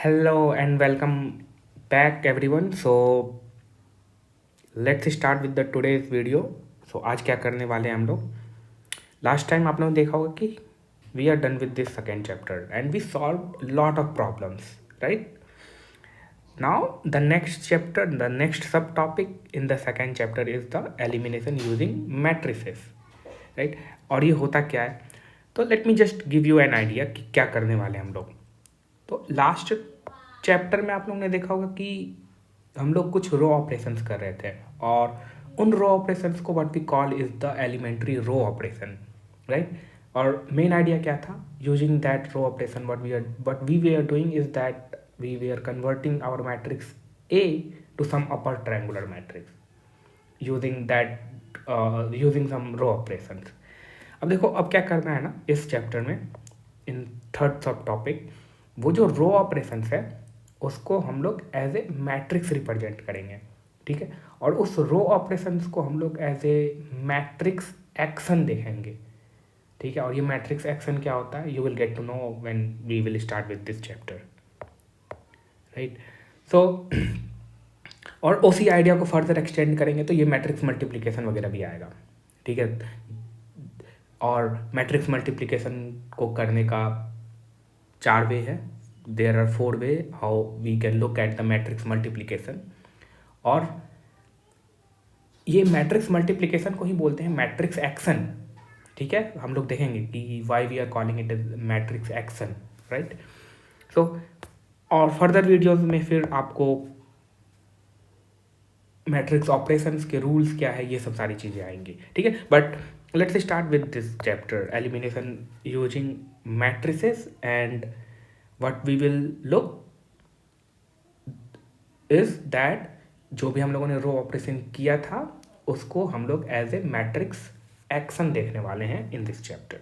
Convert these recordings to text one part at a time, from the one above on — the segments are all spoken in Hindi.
Hello and welcome back everyone. So let's start with the today's video. So आज क्या करने वाले हैं हम लोग? लास्ट टाइम आप लोगों ने देखा होगा कि we are done with this second chapter and we solved lot of problems, right? Now the next chapter, the next subtopic in the second chapter is the elimination using matrices, right? और ये होता क्या है? तो let me just give you an idea कि क्या करने वाले हैं हम लोग. तो लास्ट चैप्टर में आप लोगों ने देखा होगा कि हम लोग कुछ रो ऑपरेशंस कर रहे थे और उन रो ऑपरेशंस को what we call is the elementary row operation, right. और मेन आइडिया क्या था? Using that row operation what we we are doing is that we we are converting our matrix A to some upper triangular matrix using that using some row operations. अब देखो, अब क्या करना है ना इस चैप्टर में, इन थर्ड सब टॉपिक, वो जो रो ऑपरेशंस है उसको हम लोग एज ए मैट्रिक्स रिप्रेजेंट करेंगे, ठीक है. और उस रो ऑपरेशंस को हम लोग एज ए मैट्रिक्स एक्शन देखेंगे, ठीक है. और ये मैट्रिक्स एक्शन क्या होता है, you will get to know when we will start with this chapter, right. So और उसी आइडिया को फर्दर एक्सटेंड करेंगे तो ये मैट्रिक्स मल्टीप्लिकेशन वगैरह भी आएगा, ठीक है. और मैट्रिक्स मल्टीप्लिकेशन को करने का 4 वे है. There are 4 way how we can look at the matrix multiplication. और ये मैट्रिक्स मल्टीप्लिकेशन को ही बोलते हैं मैट्रिक्स एक्शन, ठीक है. हम लोग देखेंगे कि why we are calling it as matrix action, right. So और फर्दर वीडियोस में फिर आपको मैट्रिक्स ऑपरेशंस के रूल्स क्या है ये सब सारी चीज़ें आएंगी, ठीक है. But let's start with this chapter, elimination using matrices. And what we will look is that जो भी हम लोगों ने रो ऑपरेशन किया था उसको हम लोग एज ए मैट्रिक्स एक्शन देखने वाले हैं in this chapter.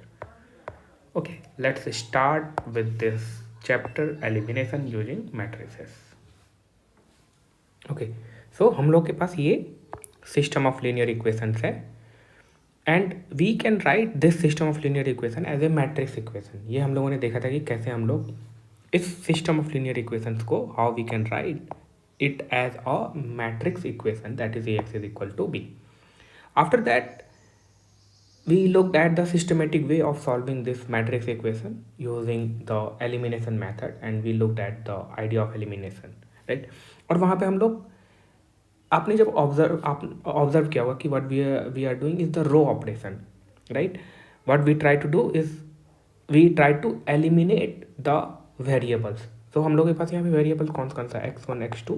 Okay, let's start with this chapter, elimination using matrices. Okay, so हम लोग के पास ये सिस्टम ऑफ लीनियर इक्वेशंस है and we can write this system of linear equation as a matrix equation. ये हम लोगों ने देखा था कि कैसे हम लोग इस सिस्टम ऑफ लीनियर इक्वेशंस को how we can write it as a matrix equation, that is Ax is equal to b. After that we looked at the systematic way of solving this matrix equation using the elimination method and we looked at the idea of elimination, right. और वहाँ पे हम लोग, आपने जब ऑब्जर्व किया होगा कि what we are doing is the row operation, right. What we try to do is we try to eliminate the variables. तो हम लोग के पास यहाँ पे वेरिएबल कौन कौन सा, x1 x2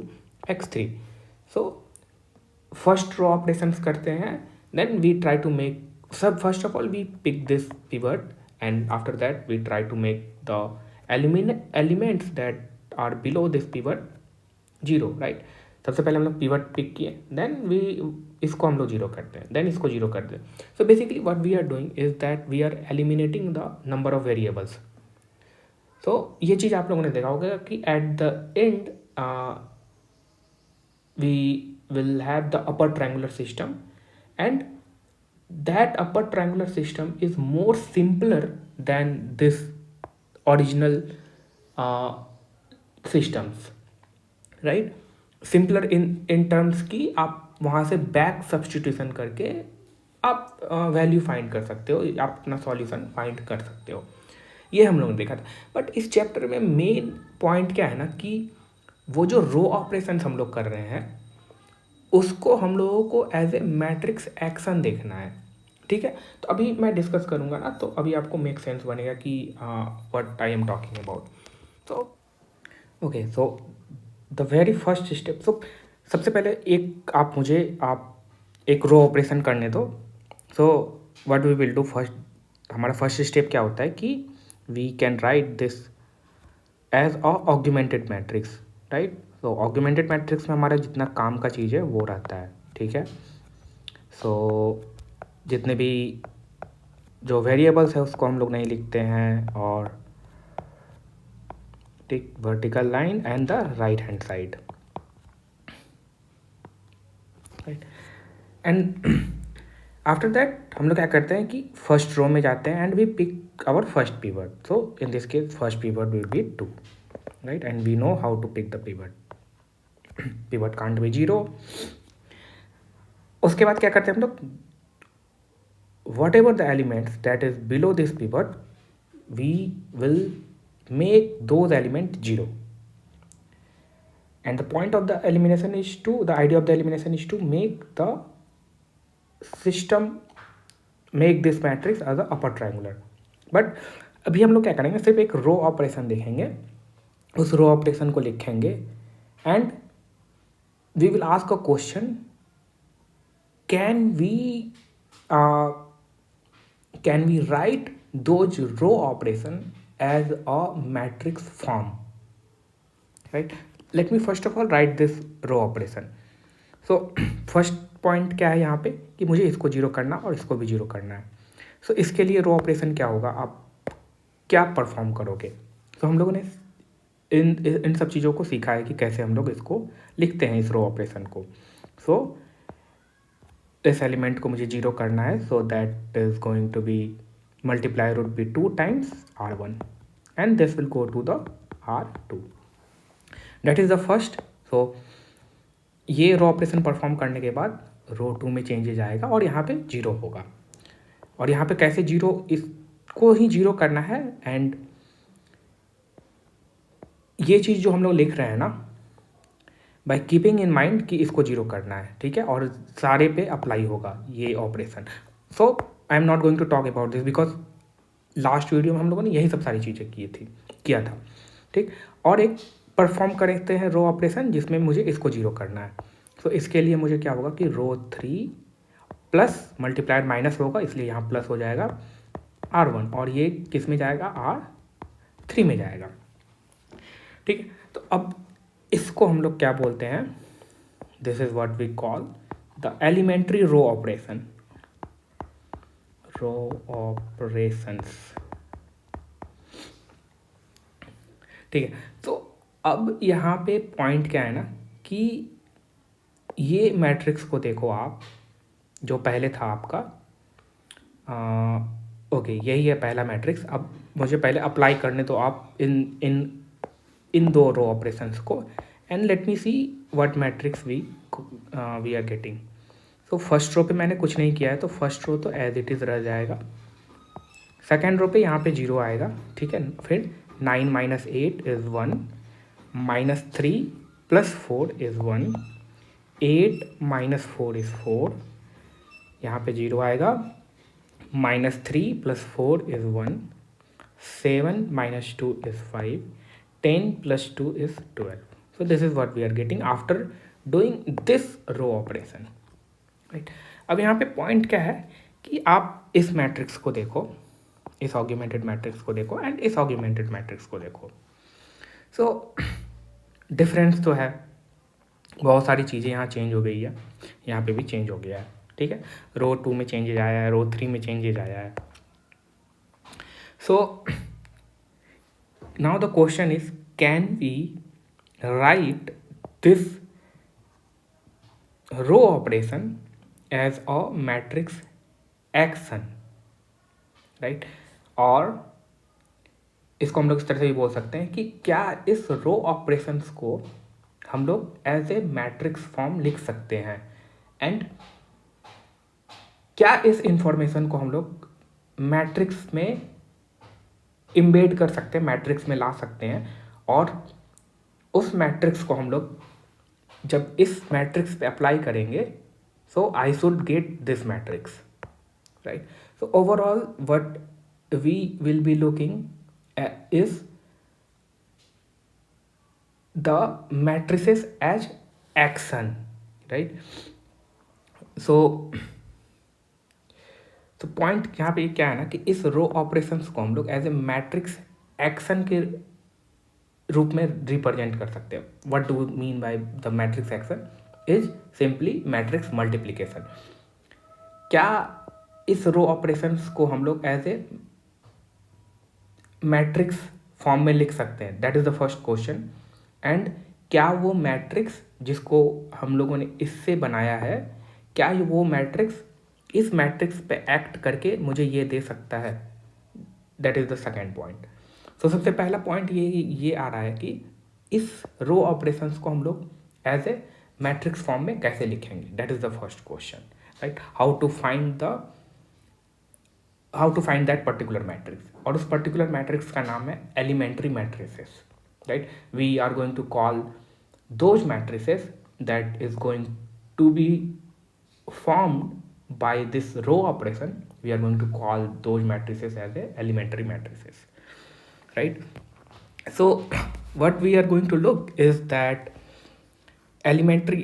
x3. सो फर्स्ट रो ऑपरेशंस करते हैं, then we try to make सब, first of all we pick this pivot and after that we try to make the elements that are below this pivot zero, right. सबसे पहले हम लोग पिवट पिक किए, देन वी इसको हम लोग जीरो करते हैं, देन इसको जीरो करते हैं. So basically what we are doing is that we are eliminating the number of variables. तो ये चीज़ आप लोगों ने देखा होगा कि at the end we will have the upper triangular system and that upper triangular system is more simpler than this original systems, right. Simpler in terms की आप वहाँ से बैक सब्सटीट्यूशन करके आप वैल्यू फाइंड कर सकते हो, आप अपना सॉल्यूशन फाइंड कर सकते हो. ये हम लोगों ने देखा था. बट इस चैप्टर में मेन पॉइंट क्या है ना कि वो जो रो ऑपरेशंस हम लोग कर रहे हैं उसको हम लोगों को एज ए मैट्रिक्स एक्शन देखना है, ठीक है. तो अभी मैं डिस्कस करूँगा ना, तो अभी आपको मेक सेंस बनेगा कि what I am talking about. तो okay, so the very first step, so सबसे पहले आप एक रो ऑपरेशन करने दो. So what we will do first, हमारा फर्स्ट स्टेप क्या होता है कि we can write this as a augmented matrix, right. so augmented matrix में हमारा जितना काम का चीज़ है वो रहता है, ठीक है. so जितने भी जो वेरिएबल्स है उसको हम लोग नहीं लिखते हैं, और thick vertical line and the right hand side, right. And after that हम लोग क्या करते हैं कि फर्स्ट रो में जाते हैं and we pick our first pivot. So in this case first pivot will be 2, right? And we know how to pick the pivot. Pivot can't be 0. उसके बाद क्या करते हैं हम लोग, whatever the elements that is below this pivot, we will make those elements 0. And the point of the elimination is to, the idea of the elimination is to make the system, make this matrix as a upper triangular. But अभी हम लोग क्या करेंगे, सिर्फ एक रो ऑपरेशन देखेंगे, उस रो ऑपरेशन को लिखेंगे and we will ask a question, can we write those row operation as a matrix form, right? Let me first of all write this row operation. So first point क्या है यहाँ पे कि मुझे इसको 0 करना और इसको भी 0 करना है. सो इसके लिए रो ऑपरेशन क्या होगा, आप क्या परफॉर्म करोगे. तो हम लोगों ने इन सब चीज़ों को सीखा है कि कैसे हम लोग इसको लिखते हैं, इस रो ऑपरेशन को. सो इस एलिमेंट को मुझे 0 करना है, so that is going to be multiply would be 2 times R1 and this will go to the R2. That is the first. So ये रो ऑपरेशन परफॉर्म करने के बाद रो 2 में चेंजेज आएगा और यहाँ पे 0 होगा. और यहाँ पे कैसे 0, इसको ही 0 करना है. एंड ये चीज़ जो हम लोग लिख रहे हैं ना, बाय कीपिंग इन माइंड कि इसको 0 करना है, ठीक है, और सारे पे अप्लाई होगा ये operation. So I am not going to talk about this because last video में हम लोगों ने यही सब सारी चीज़ें किया था, ठीक. और एक परफॉर्म करते हैं रो ऑपरेशन जिसमें मुझे इसको 0 करना है. सो इसके लिए मुझे क्या होगा कि रो 3 प्लस मल्टीप्लायर माइनस होगा, इसलिए यहाँ प्लस हो जाएगा R1 और ये किस में जाएगा, R3 में जाएगा, ठीक है. तो अब इसको हम लोग क्या बोलते हैं, this is what we call the elementary row operation. Row operations, ठीक है. तो अब यहाँ पे पॉइंट क्या है ना कि ये मैट्रिक्स को देखो आप, जो पहले था आपका, ओके यही है पहला मैट्रिक्स. अब मुझे पहले अप्लाई करने तो आप इन दो रो ऑपरेशंस को, and let me see what matrix we are getting. So first row पे मैंने कुछ नहीं किया है, तो फर्स्ट रो तो एज इट इज़ रह जाएगा. सेकेंड रो पे यहाँ पे 0 आएगा, ठीक है. फिर 9 - 8 इज़ 1, -3 + 4 इज़ 1, 8 - 4 इज़ 4, यहाँ पे 0 आएगा. -3 + 4 is 1, 7 - 2 is 5, 10 + 2 is 12. So this is what we are getting after doing this row operation, right? अब यहाँ पे पॉइंट क्या है कि आप इस मैट्रिक्स को देखो, इस ऑग्यूमेंटेड मैट्रिक्स को देखो एंड इस ऑग्यूमेंटेड मैट्रिक्स को देखो. सो डिफरेंस तो है, बहुत सारी चीज़ें यहाँ चेंज हो गई है, यहाँ पे भी चेंज हो गया है, ठीक है. रो 2 में चेंजेज आया है, रो 3 में चेंजेज आया है. So now the question is, can we write this row operation as a matrix action, right? और इसको हम लोग इस तरह से भी बोल सकते हैं कि क्या इस रो ऑपरेशंस को हम लोग एज ए मैट्रिक्स फॉर्म लिख सकते हैं, एंड क्या इस इंफॉर्मेशन को हम लोग मैट्रिक्स में इम्बेड कर सकते हैं, मैट्रिक्स में ला सकते हैं. और उस मैट्रिक्स को हम लोग जब इस मैट्रिक्स पे अप्लाई करेंगे, so I should get this matrix, right. So overall what we will be looking is the matrices as action, right. So point यहाँ पे क्या है ना कि इस रो ऑपरेशंस को हम लोग एज ए मैट्रिक्स एक्शन के रूप में रिप्रेजेंट कर सकते हैं. What do mean by the matrix action is simply matrix multiplication. क्या इस रो ऑपरेशंस को हम लोग एज ए मैट्रिक्स फॉर्म में लिख सकते हैं, that is the first question. And क्या वो मैट्रिक्स जिसको हम लोगों ने इससे बनाया है, क्या वो मैट्रिक्स इस मैट्रिक्स पे एक्ट करके मुझे ये दे सकता है, that is the second point. तो सबसे पहला पॉइंट ये आ रहा है कि इस रो ऑपरेशंस को हम लोग एज ए मैट्रिक्स फॉर्म में कैसे लिखेंगे. That is the first question, right. How to find that particular matrix. और उस पर्टिकुलर मैट्रिक्स का नाम है elementary matrices, right. We are going to call those matrices that is going to be formed by this row operation. We are going to call those matrices as a elementary matrices, right. So what we are going to look is that elementary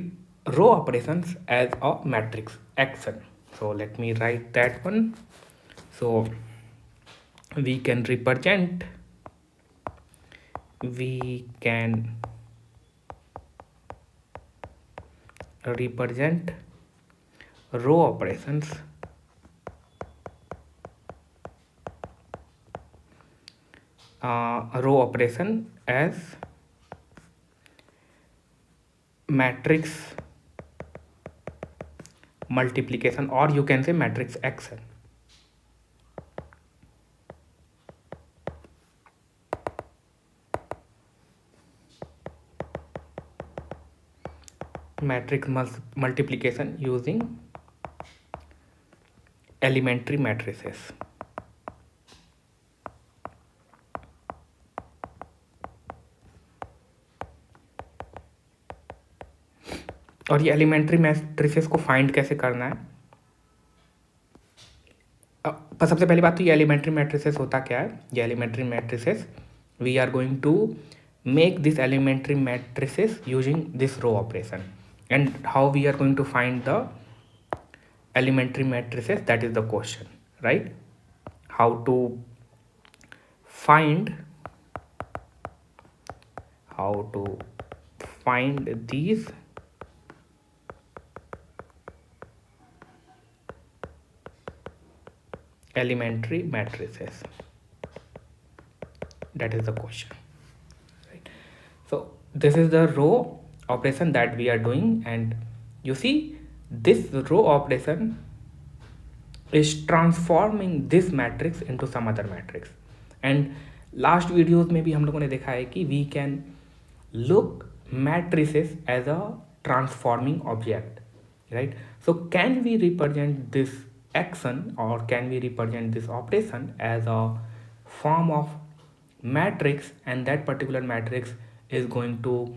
row operations as a matrix action. So let me write that one. So we can represent row operations row operation as matrix multiplication, or you can say matrix action. Matrix multiplication using elementary matrices. और ये एलिमेंट्री मैट्रिसेस को फाइंड कैसे करना है. पर सबसे पहली बात तो ये एलिमेंट्री मैट्रिसेस होता क्या है. ये elementary matrices we are going to make this elementary matrices using this row operation. And how we are going to find the elementary matrices, that is the question, right. How to find these elementary matrices, that is the question. So this is the row operation that we are doing, and you see this row operation is transforming this matrix into some other matrix. And last videos में भी हम लोगों ने देखा है कि we can look matrices as a transforming object, right. So can we represent this action, or can we represent this operation as a form of matrix, and that particular matrix is going to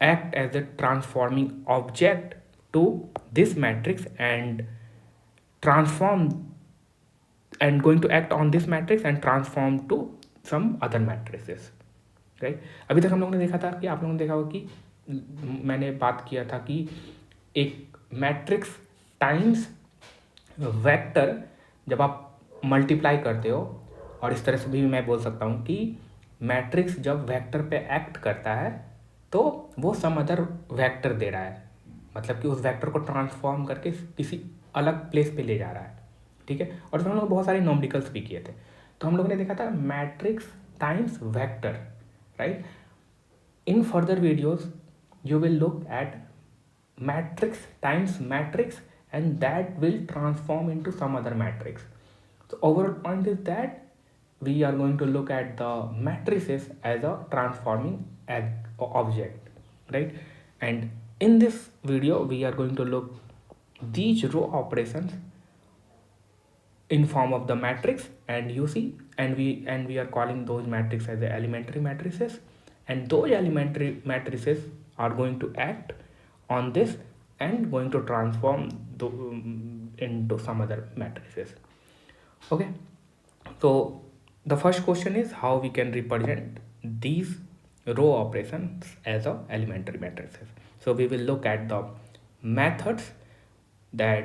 act as a transforming object to this matrix and going to act on this matrix and transform to some other matrices, right. अभी तक हम लोगों ने देखा था कि आप लोगों ने देखा होगा कि मैंने बात किया था कि एक मैट्रिक्स टाइम्स वेक्टर जब आप मल्टीप्लाई करते हो, और इस तरह से भी मैं बोल सकता हूँ कि मैट्रिक्स जब वेक्टर पे एक्ट करता है तो वो सम अदर वेक्टर दे रहा है, मतलब कि उस वेक्टर को ट्रांसफॉर्म करके किसी अलग प्लेस पे ले जा रहा है, ठीक है. और फिर हम लोग बहुत सारे नॉमिकल्स भी किए थे. तो हम लोगों ने देखा था matrix times vector, right. In further videos you will look at matrix times matrix, and that will transform into some other matrix. So overall point is that we are going to look at the matrices as a transforming object, right. And in this video we are going to look these row operations in form of the matrix, and you see, and we are calling those matrices as the elementary matrices, and those elementary matrices are going to act on this and going to transform into some other matrices. Okay, so the first question is how we can represent these row operations as a elementary matrices. So we will look at the methods that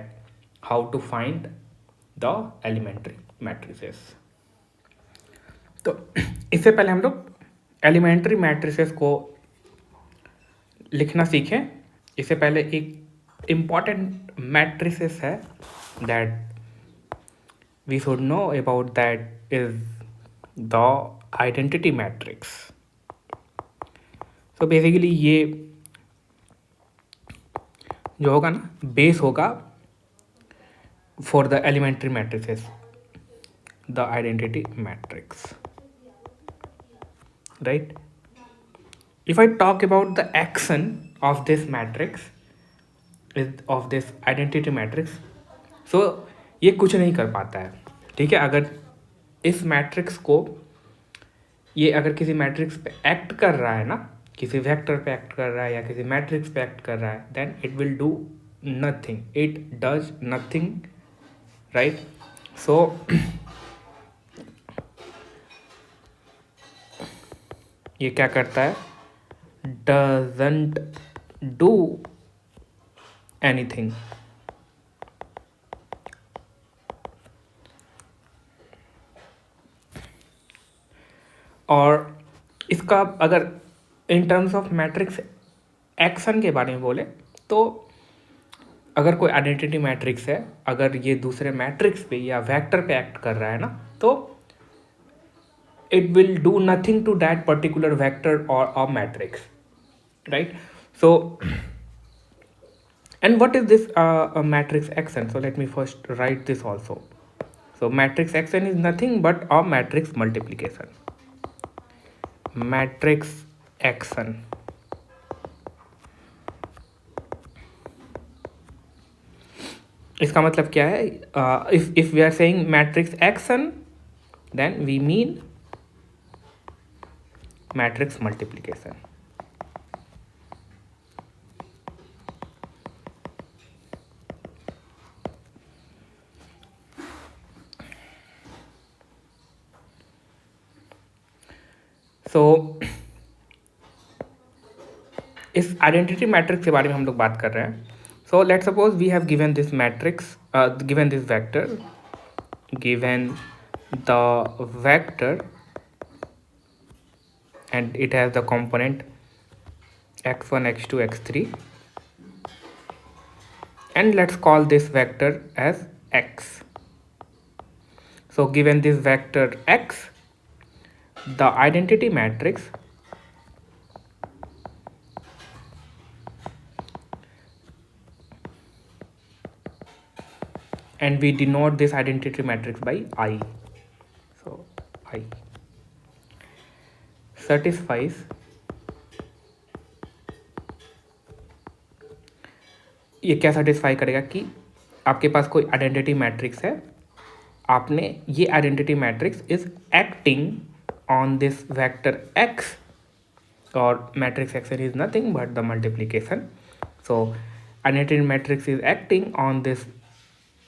how to find the elementary matrices. तो इससे पहले हम लोग एलिमेंट्री मैट्रिसेस को लिखना सीखें. इससे पहले एक इम्पॉर्टेंट मैट्रिसेस है that we should know about, that is the identity matrix. तो बेसिकली ये जो होगा ना, बेस होगा for the elementary matrices, the identity matrix. right? If I talk about the action of this matrix, is of this identity matrix, so ये कुछ नहीं कर पाता है, ठीक है? अगर इस मैट्रिक्स को, ये अगर किसी मैट्रिक्स पे एक्ट कर रहा है ना, किसी वेक्टर पे एक्ट कर रहा है या किसी मैट्रिक्स पे एक्ट कर रहा है, then it will do nothing, it does nothing, right? So ये क्या करता है? Doesn't do anything. और इसका अगर in terms of matrix action के बारे में बोले तो अगर कोई आइडेंटिटी मैट्रिक्स है, अगर ये दूसरे मैट्रिक्स पे या वेक्टर पे एक्ट कर रहा है ना, तो it will do nothing to that particular vector or a matrix, right? So and what is this a matrix action? So let me first write this also. So matrix action is nothing but a matrix multiplication. Matrix action, इसका मतलब क्या है? if we are saying matrix action, then we mean matrix multiplication. So इस आइडेंटिटी मैट्रिक्स के बारे में हम लोग बात कर रहे हैं. So let's suppose we have given this matrix, given this vector, given the vector, and it has the component x1, x2, x3, and let's call this vector as x. So given this vector x, the identity matrix and we denote this identity matrix by I. So I satisfies ये क्या सेटिस्फाई करेगा कि आपके पास कोई आइडेंटिटी मैट्रिक्स है, आपने ये identity matrix is acting on this vector x, और matrix action is nothing but the multiplication. So identity matrix is acting on this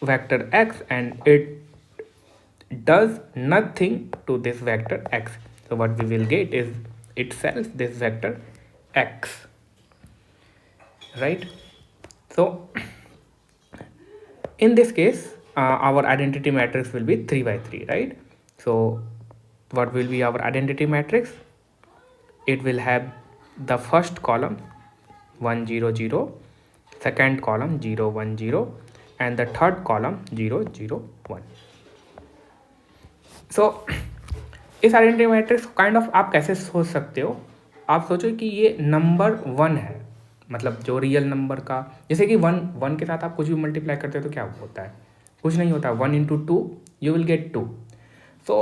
vector x and it does nothing to this vector x. So what we will get is itself this vector x, right? So in this case our identity matrix will be 3 by 3, right? So what will be our identity matrix? It will have the first column 1 0 0, second column 0 1 0, and the third column 0 0 1. So इस आइडेंटिटी मैट्रिक्स काइंड ऑफ आप कैसे सोच सकते हो? आप सोचो कि ये नंबर 1 है, मतलब जो रियल नंबर का, जैसे कि 1 के साथ आप कुछ भी मल्टीप्लाई करते हो तो क्या होता है? कुछ नहीं होता. 1 into 2 you will get 2. So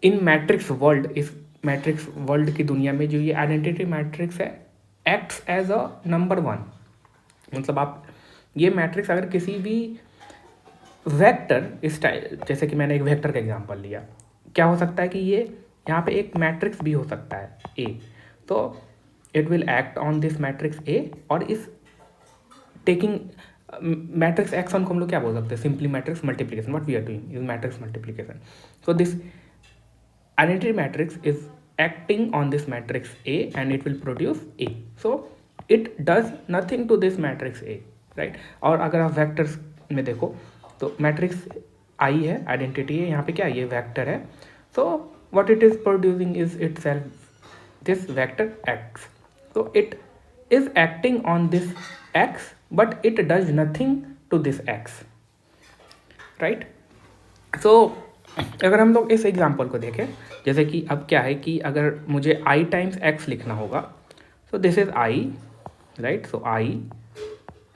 in matrix world, इस मैट्रिक्स वर्ल्ड की दुनिया में जो ये आइडेंटिटी मैट्रिक्स है एक्ट्स एज अ नंबर 1. मतलब आप ये मैट्रिक्स अगर किसी भी वेक्टर, इस टाइप, जैसे कि मैंने एक वेक्टर का एग्जांपल लिया, क्या हो सकता है कि ये यहाँ पे एक मैट्रिक्स भी हो सकता है ए, तो it will act on this matrix ए, और इस टेकिंग मैट्रिक्स एक्शन को हम लोग क्या बोल सकते हैं? Simply matrix multiplication. What we are doing is matrix multiplication. So this identity matrix is acting on this matrix A and it will produce A. So it does nothing to this matrix A, right? और अगर आप वेक्टर्स में देखो तो मैट्रिक्स आई है, आइडेंटिटी है, यहाँ पे क्या ये वेक्टर है. So what it is producing is itself this vector x. So it is acting on this x but it does nothing to this x, right? So अगर हम लोग इस एग्जाम्पल को देखें, जैसे कि अब क्या है कि अगर मुझे आई टाइम्स एक्स लिखना होगा, सो this is I, right? So I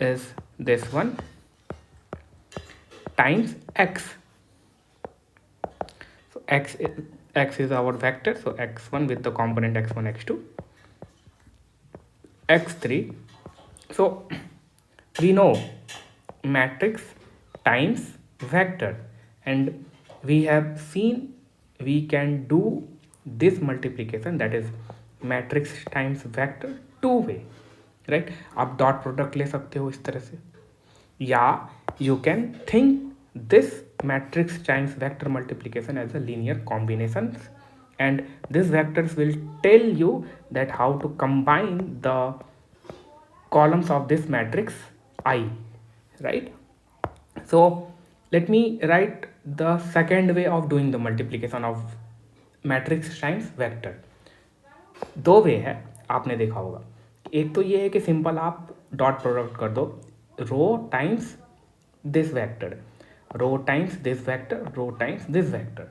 is this one times x. So x is our vector, so x1 with the component x1 x2 x3. So we know matrix times vector, and we have seen we can do this multiplication, that is matrix times vector, two way, right. आप डॉट प्रोडक्ट ले सकते हो इस तरह से, या you can think this matrix times vector multiplication as a linear combination, and these vectors will tell you that how to combine the columns of this matrix I, right? So let me write the second way of doing the multiplication of matrix times vector. दो वे है, आपने देखा होगा. एक तो ये है कि सिंपल आप डॉट प्रोडक्ट कर दो row times this vector, row times this vector, row times this vector,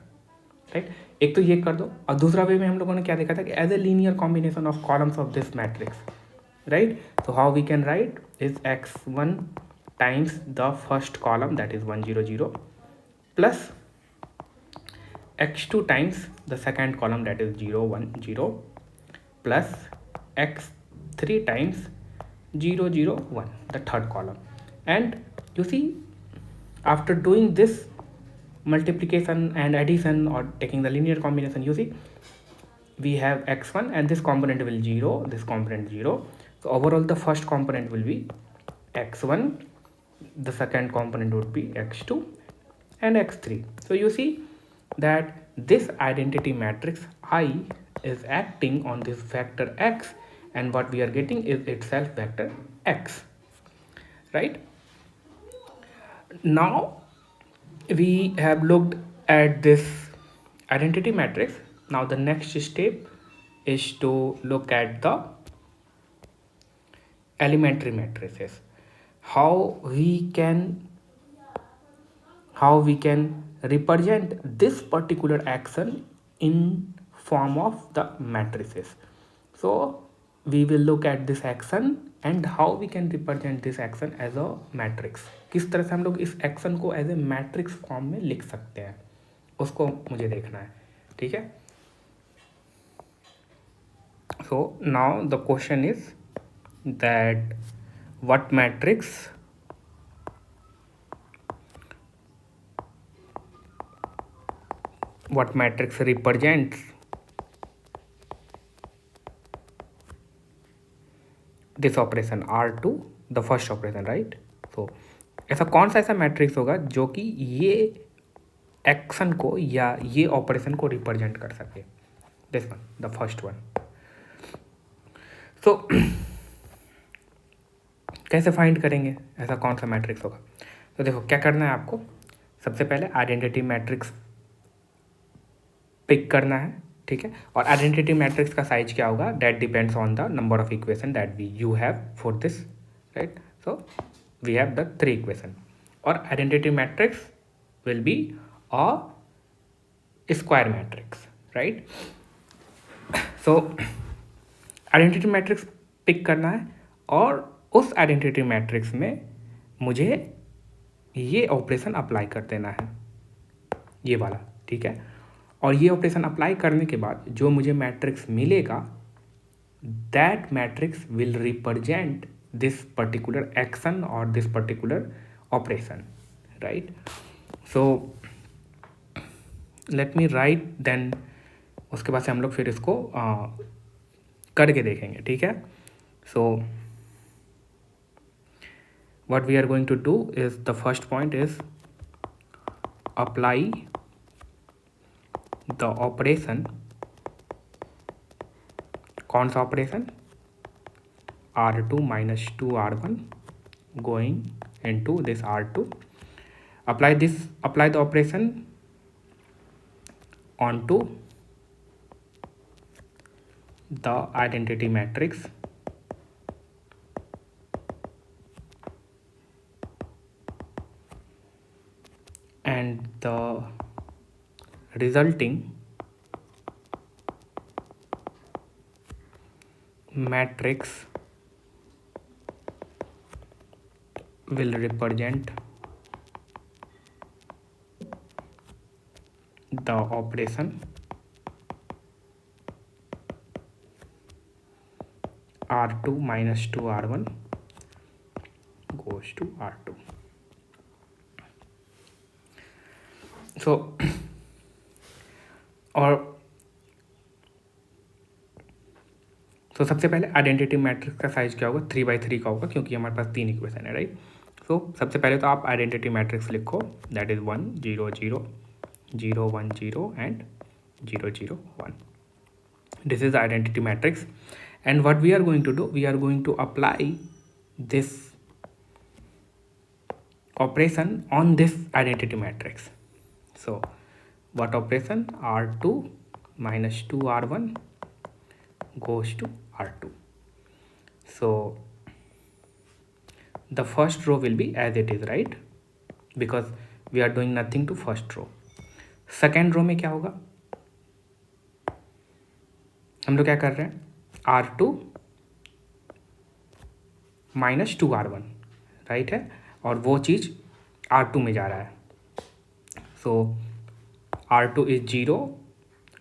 right. एक तो ये कर दो, और दूसरा वे में हम लोगों ने क्या देखा था कि as a linear combination of columns of this matrix, right. So how we can write is x1 times the first column, that is 1 0 0, plus x2 times the second column, that is 0 1 0, plus x3 times 0 0 1, the third column. And you see, after doing this multiplication and addition or taking the linear combination, you see we have x1 and this component will 0, this component 0. So overall the first component will be x1, the second component would be x2 and x3. So you see that this identity matrix I is acting on this vector x, and what we are getting is itself vector x, right. Now we have looked at this identity matrix. Now the next step is to look at the elementary matrices, how we can represent this particular action in form of the matrices. So we will look at this action and how we can represent this action as a matrix. किस तरह से हम लोग इस एक्शन को एज ए मैट्रिक्स फॉर्म में लिख सकते हैं, उसको मुझे देखना है, ठीक है. So now the question is that what matrix represents this operation R2, the first operation, right? So ऐसा कौन सा ऐसा मैट्रिक्स होगा जो कि ये एक्शन को या ये ऑपरेशन को रिप्रेजेंट कर सके. This one, the first one. So कैसे फाइंड करेंगे ऐसा कौन सा मैट्रिक्स होगा? तो देखो क्या करना है आपको. सबसे पहले आइडेंटिटी मैट्रिक्स पिक करना है, ठीक है. और आइडेंटिटी मैट्रिक्स का साइज क्या होगा, that depends on the number of equation that you have for this, right. So we have the three equation, or identity matrix will be a square matrix, right. So identity matrix pick करना है, और उस identity matrix में मुझे ये ऑपरेशन अप्लाई कर देना है, ये वाला, ठीक है. और ये ऑपरेशन अप्लाई करने के बाद जो मुझे मैट्रिक्स मिलेगा, that matrix will represent this particular action or this particular operation, right. So let me write, then उसके बाद से हम लोग फिर इसको करके देखेंगे, ठीक है. So what we are going to do is, the first point is apply the operation. कौन सा operation? R2 minus 2R1 going into this R2. Apply the operation onto the identity matrix, and the resulting matrix will represent the operation R2 minus 2 R1 goes to R2. So तो सबसे पहले आइडेंटिटी मैट्रिक्स का साइज क्या होगा, 3 by 3 का होगा, क्योंकि हमारे पास 3 इक्वेशन है, राइट। तो सबसे पहले तो आप आइडेंटिटी मैट्रिक्स लिखो, that is 1 0 0 0 1 0 and 0 0 1. This is the identity matrix, and what we are going to do, we are going to apply this operation on this identity matrix. So what operation? R2 minus 2 R1 goes to R2. So the first row will be as it is, right, because we are doing nothing to first row. Second row में क्या होगा, हम लोग क्या कर रहे हैं, R2 माइनस 2 R1, राइट है, और वो चीज़ R2 में जा रहा है. So R2 is 0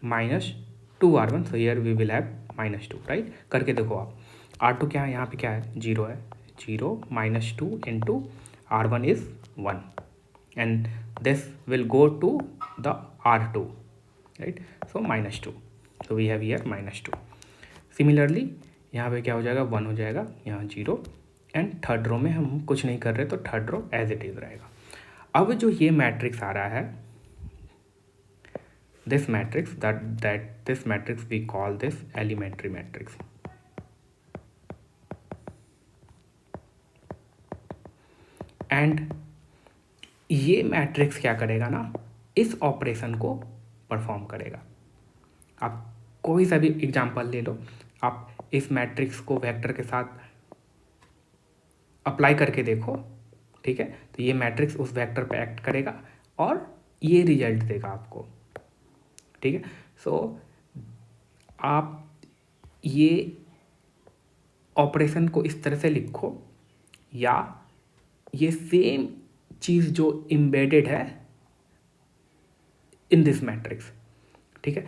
minus 2 R1, so here we will have minus 2, right. करके देखो आप, R2 क्या है, यहाँ पे क्या है, 0 है, 0 minus 2 into R1 is 1, and this will go to the R2, right. So minus 2, so we have here minus 2. Similarly यहाँ पे क्या हो जाएगा, 1 हो जाएगा, यहाँ 0, एंड थर्ड रो में हम कुछ नहीं कर रहे, तो third row as it is रहेगा. अब जो ये मैट्रिक्स आ रहा है, this matrix, this matrix we call this elementary matrix. And ये मैट्रिक्स क्या करेगा ना, इस ऑपरेशन को परफॉर्म करेगा. आप कोई सा भी एग्जाम्पल ले लो, आप इस मैट्रिक्स को वेक्टर के साथ अप्लाई करके देखो, ठीक है. तो ये मैट्रिक्स उस वेक्टर पे एक्ट करेगा और ये रिजल्ट देगा आपको, ठीक है. सो आप ये ऑपरेशन को इस तरह से लिखो, या ये सेम चीज़ जो इम्बेडेड है इन दिस मैट्रिक्स, ठीक है,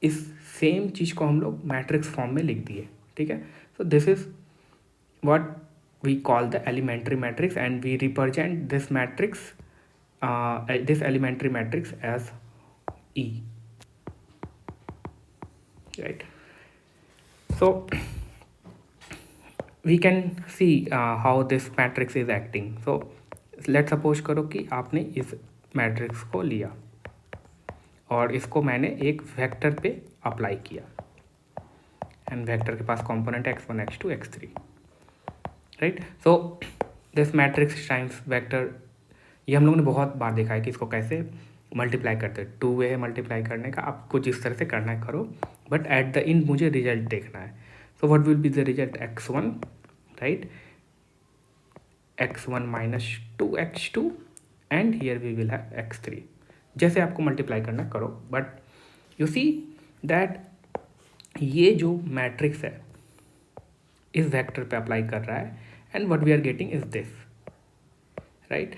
इस सेम चीज़ को हम लोग मैट्रिक्स फॉर्म में लिख दिए, ठीक है. So this is what we call the elementary matrix, and we represent this matrix, this elementary matrix as E, right. So we can see how this matrix is acting. So let's suppose करो कि आपने इस मैट्रिक्स को लिया और इसको मैंने एक वेक्टर पे अप्लाई किया, एंड वेक्टर के पास component x1 x2 x3, right. So this matrix times vector, ये हम लोगों ने बहुत बार देखा है कि इसको कैसे मल्टीप्लाई करते हैं. 2 वे है मल्टीप्लाई करने का, आपको जिस तरह से करना है करो, बट एट द एंड मुझे रिजल्ट देखना है. So what will be the result, x1, right, x1 minus 2x2, and here we will have x3. जैसे आपको मल्टीप्लाई करना करो, बट यू सी दैट ये जो मैट्रिक्स है इस वेक्टर पे अप्लाई कर रहा है, and what we are getting is this, right.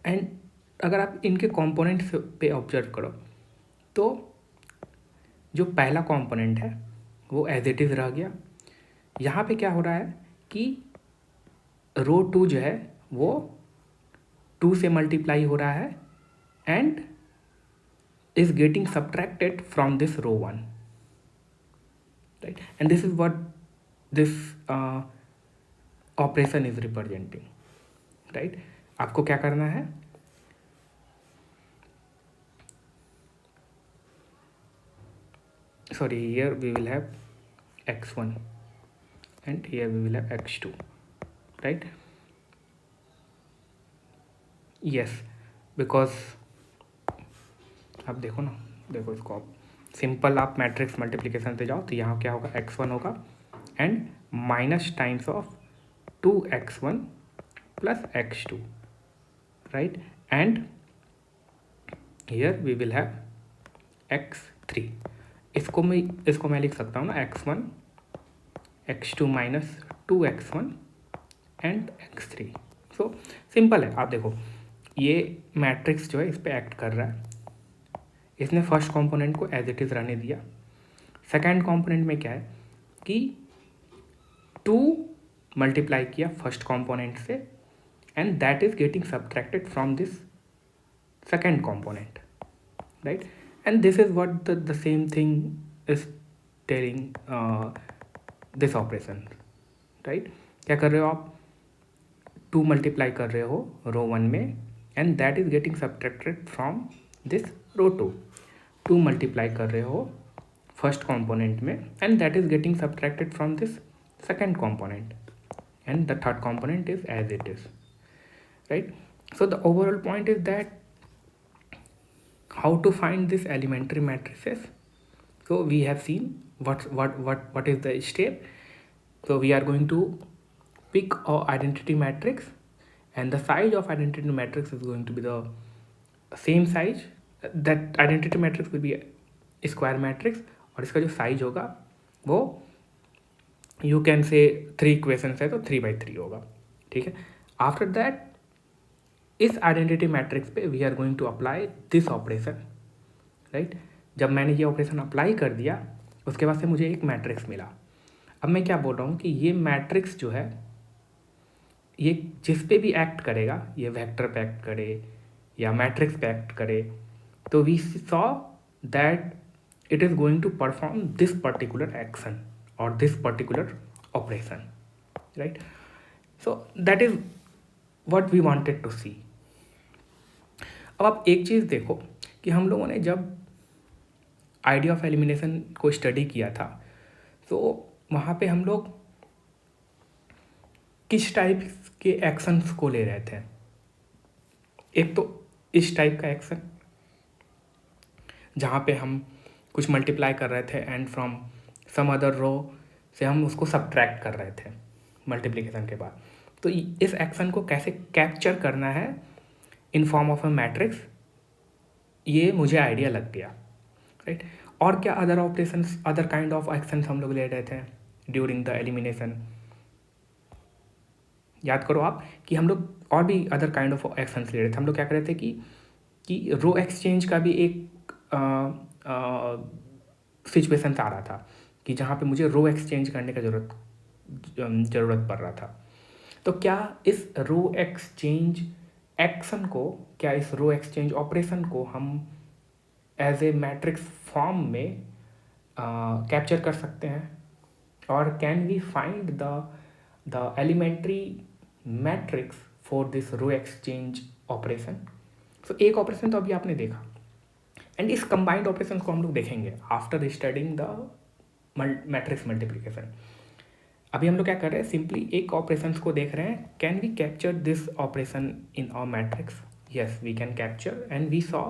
एंड अगर आप इनके कंपोनेंट्स पे ऑब्जर्व करो, तो जो पहला कंपोनेंट है वो एज इट इज रह गया. यहाँ पे क्या हो रहा है कि रो 2 जो है वो 2 से मल्टीप्लाई हो रहा है, and is getting subtracted from this row 1, right, and this is what this operation is representing, right. आपको क्या करना है, sorry, here we will have x1 and here we will have x2, right. yes, because आप देखो ना, देखो इसको आप सिंपल आप मैट्रिक्स मल्टीप्लिकेशन पे जाओ, तो यहाँ क्या होगा, x1 होगा, and minus times of 2x1 plus x2, right, and here we will have x3. इसको मैं लिख सकता हूँ ना, x1 x2 minus 2x1 and x3. So simple है. आप देखो ये मैट्रिक्स जो है इस पर एक्ट कर रहा है, इसने फर्स्ट कंपोनेंट को एज इट इज़ रहने दिया. सेकंड कंपोनेंट में क्या है कि 2 मल्टीप्लाई किया फर्स्ट कॉम्पोनेंट से and that is getting subtracted from this second component, right. And this is what the same thing is telling this operation, right. क्या कर रहे हो आप, 2 मल्टीप्लाई कर रहे हो रो 1 में and that is getting subtracted from this row 2. 2 multiply कर रहे हो फर्स्ट कॉम्पोनेंट में and that is getting subtracted from this second component and the third component is as it is, right. So the overall point is that how to find this elementary matrices. So we have seen what is the step. So we are going to pick our identity matrix and the size of identity matrix is going to be the same size. That identity matrix will be a square matrix और इसका जो साइज होगा वो यू कैन से 3 इक्वेशंस है तो 3/3 होगा, ठीक है. आफ्टर दैट इस आइडेंटिटी मैट्रिक्स पे we are going to apply this operation, right. जब मैंने ये ऑपरेशन अप्लाई कर दिया उसके बाद से मुझे एक मैट्रिक्स मिला. अब मैं क्या बोल रहा हूँ कि ये मैट्रिक्स जो है ये जिस पे भी एक्ट करेगा, ये वेक्टर पे एक्ट करे या मैट्रिक्स पे एक्ट करे, तो we saw that it is going to perform this particular action or this particular operation, right. So that is what we wanted to see. अब आप एक चीज़ देखो कि हम लोगों ने जब आइडिया ऑफ एलिमिनेशन को स्टडी किया था तो वहाँ पे हम लोग किस टाइप के एक्शंस को ले रहे थे. एक तो इस टाइप का एक्शन जहाँ पे हम कुछ मल्टीप्लाई कर रहे थे एंड फ्रॉम सम अदर रो से हम उसको सब्ट्रैक्ट कर रहे थे मल्टीप्लिकेशन के बाद. तो इस एक्शन को कैसे कैप्चर करना है in form of a matrix, ये मुझे आइडिया लग गया, राइट. और क्या other operations, other kind of actions हम लोग ले रहे थे ड्यूरिंग द एलिमिनेशन. याद करो आप कि हम लोग और भी अदर काइंड ऑफ एक्शंस ले रहे थे. हम लोग क्या कर रहे थे कि रो एक्सचेंज का भी एक सिचुएशन आ रहा था कि जहाँ पे मुझे रो एक्सचेंज करने का ज़रूरत पड़ रहा था. तो क्या इस रो एक्सचेंज एक्शन को, क्या इस रो एक्सचेंज ऑपरेशन को हम एज ए मैट्रिक्स फॉर्म में कैप्चर कर सकते हैं, और can we find the elementary matrix for this row exchange operation. So एक ऑपरेशन तो अभी आपने देखा एंड इस कंबाइंड ऑपरेशन को हम लोग देखेंगे after studying the matrix multiplication. अभी हम लोग क्या कर रहे हैं, सिंपली एक ऑपरेशन को देख रहे हैं. Can we capture this operation in our matrix? Yes, we can capture and we saw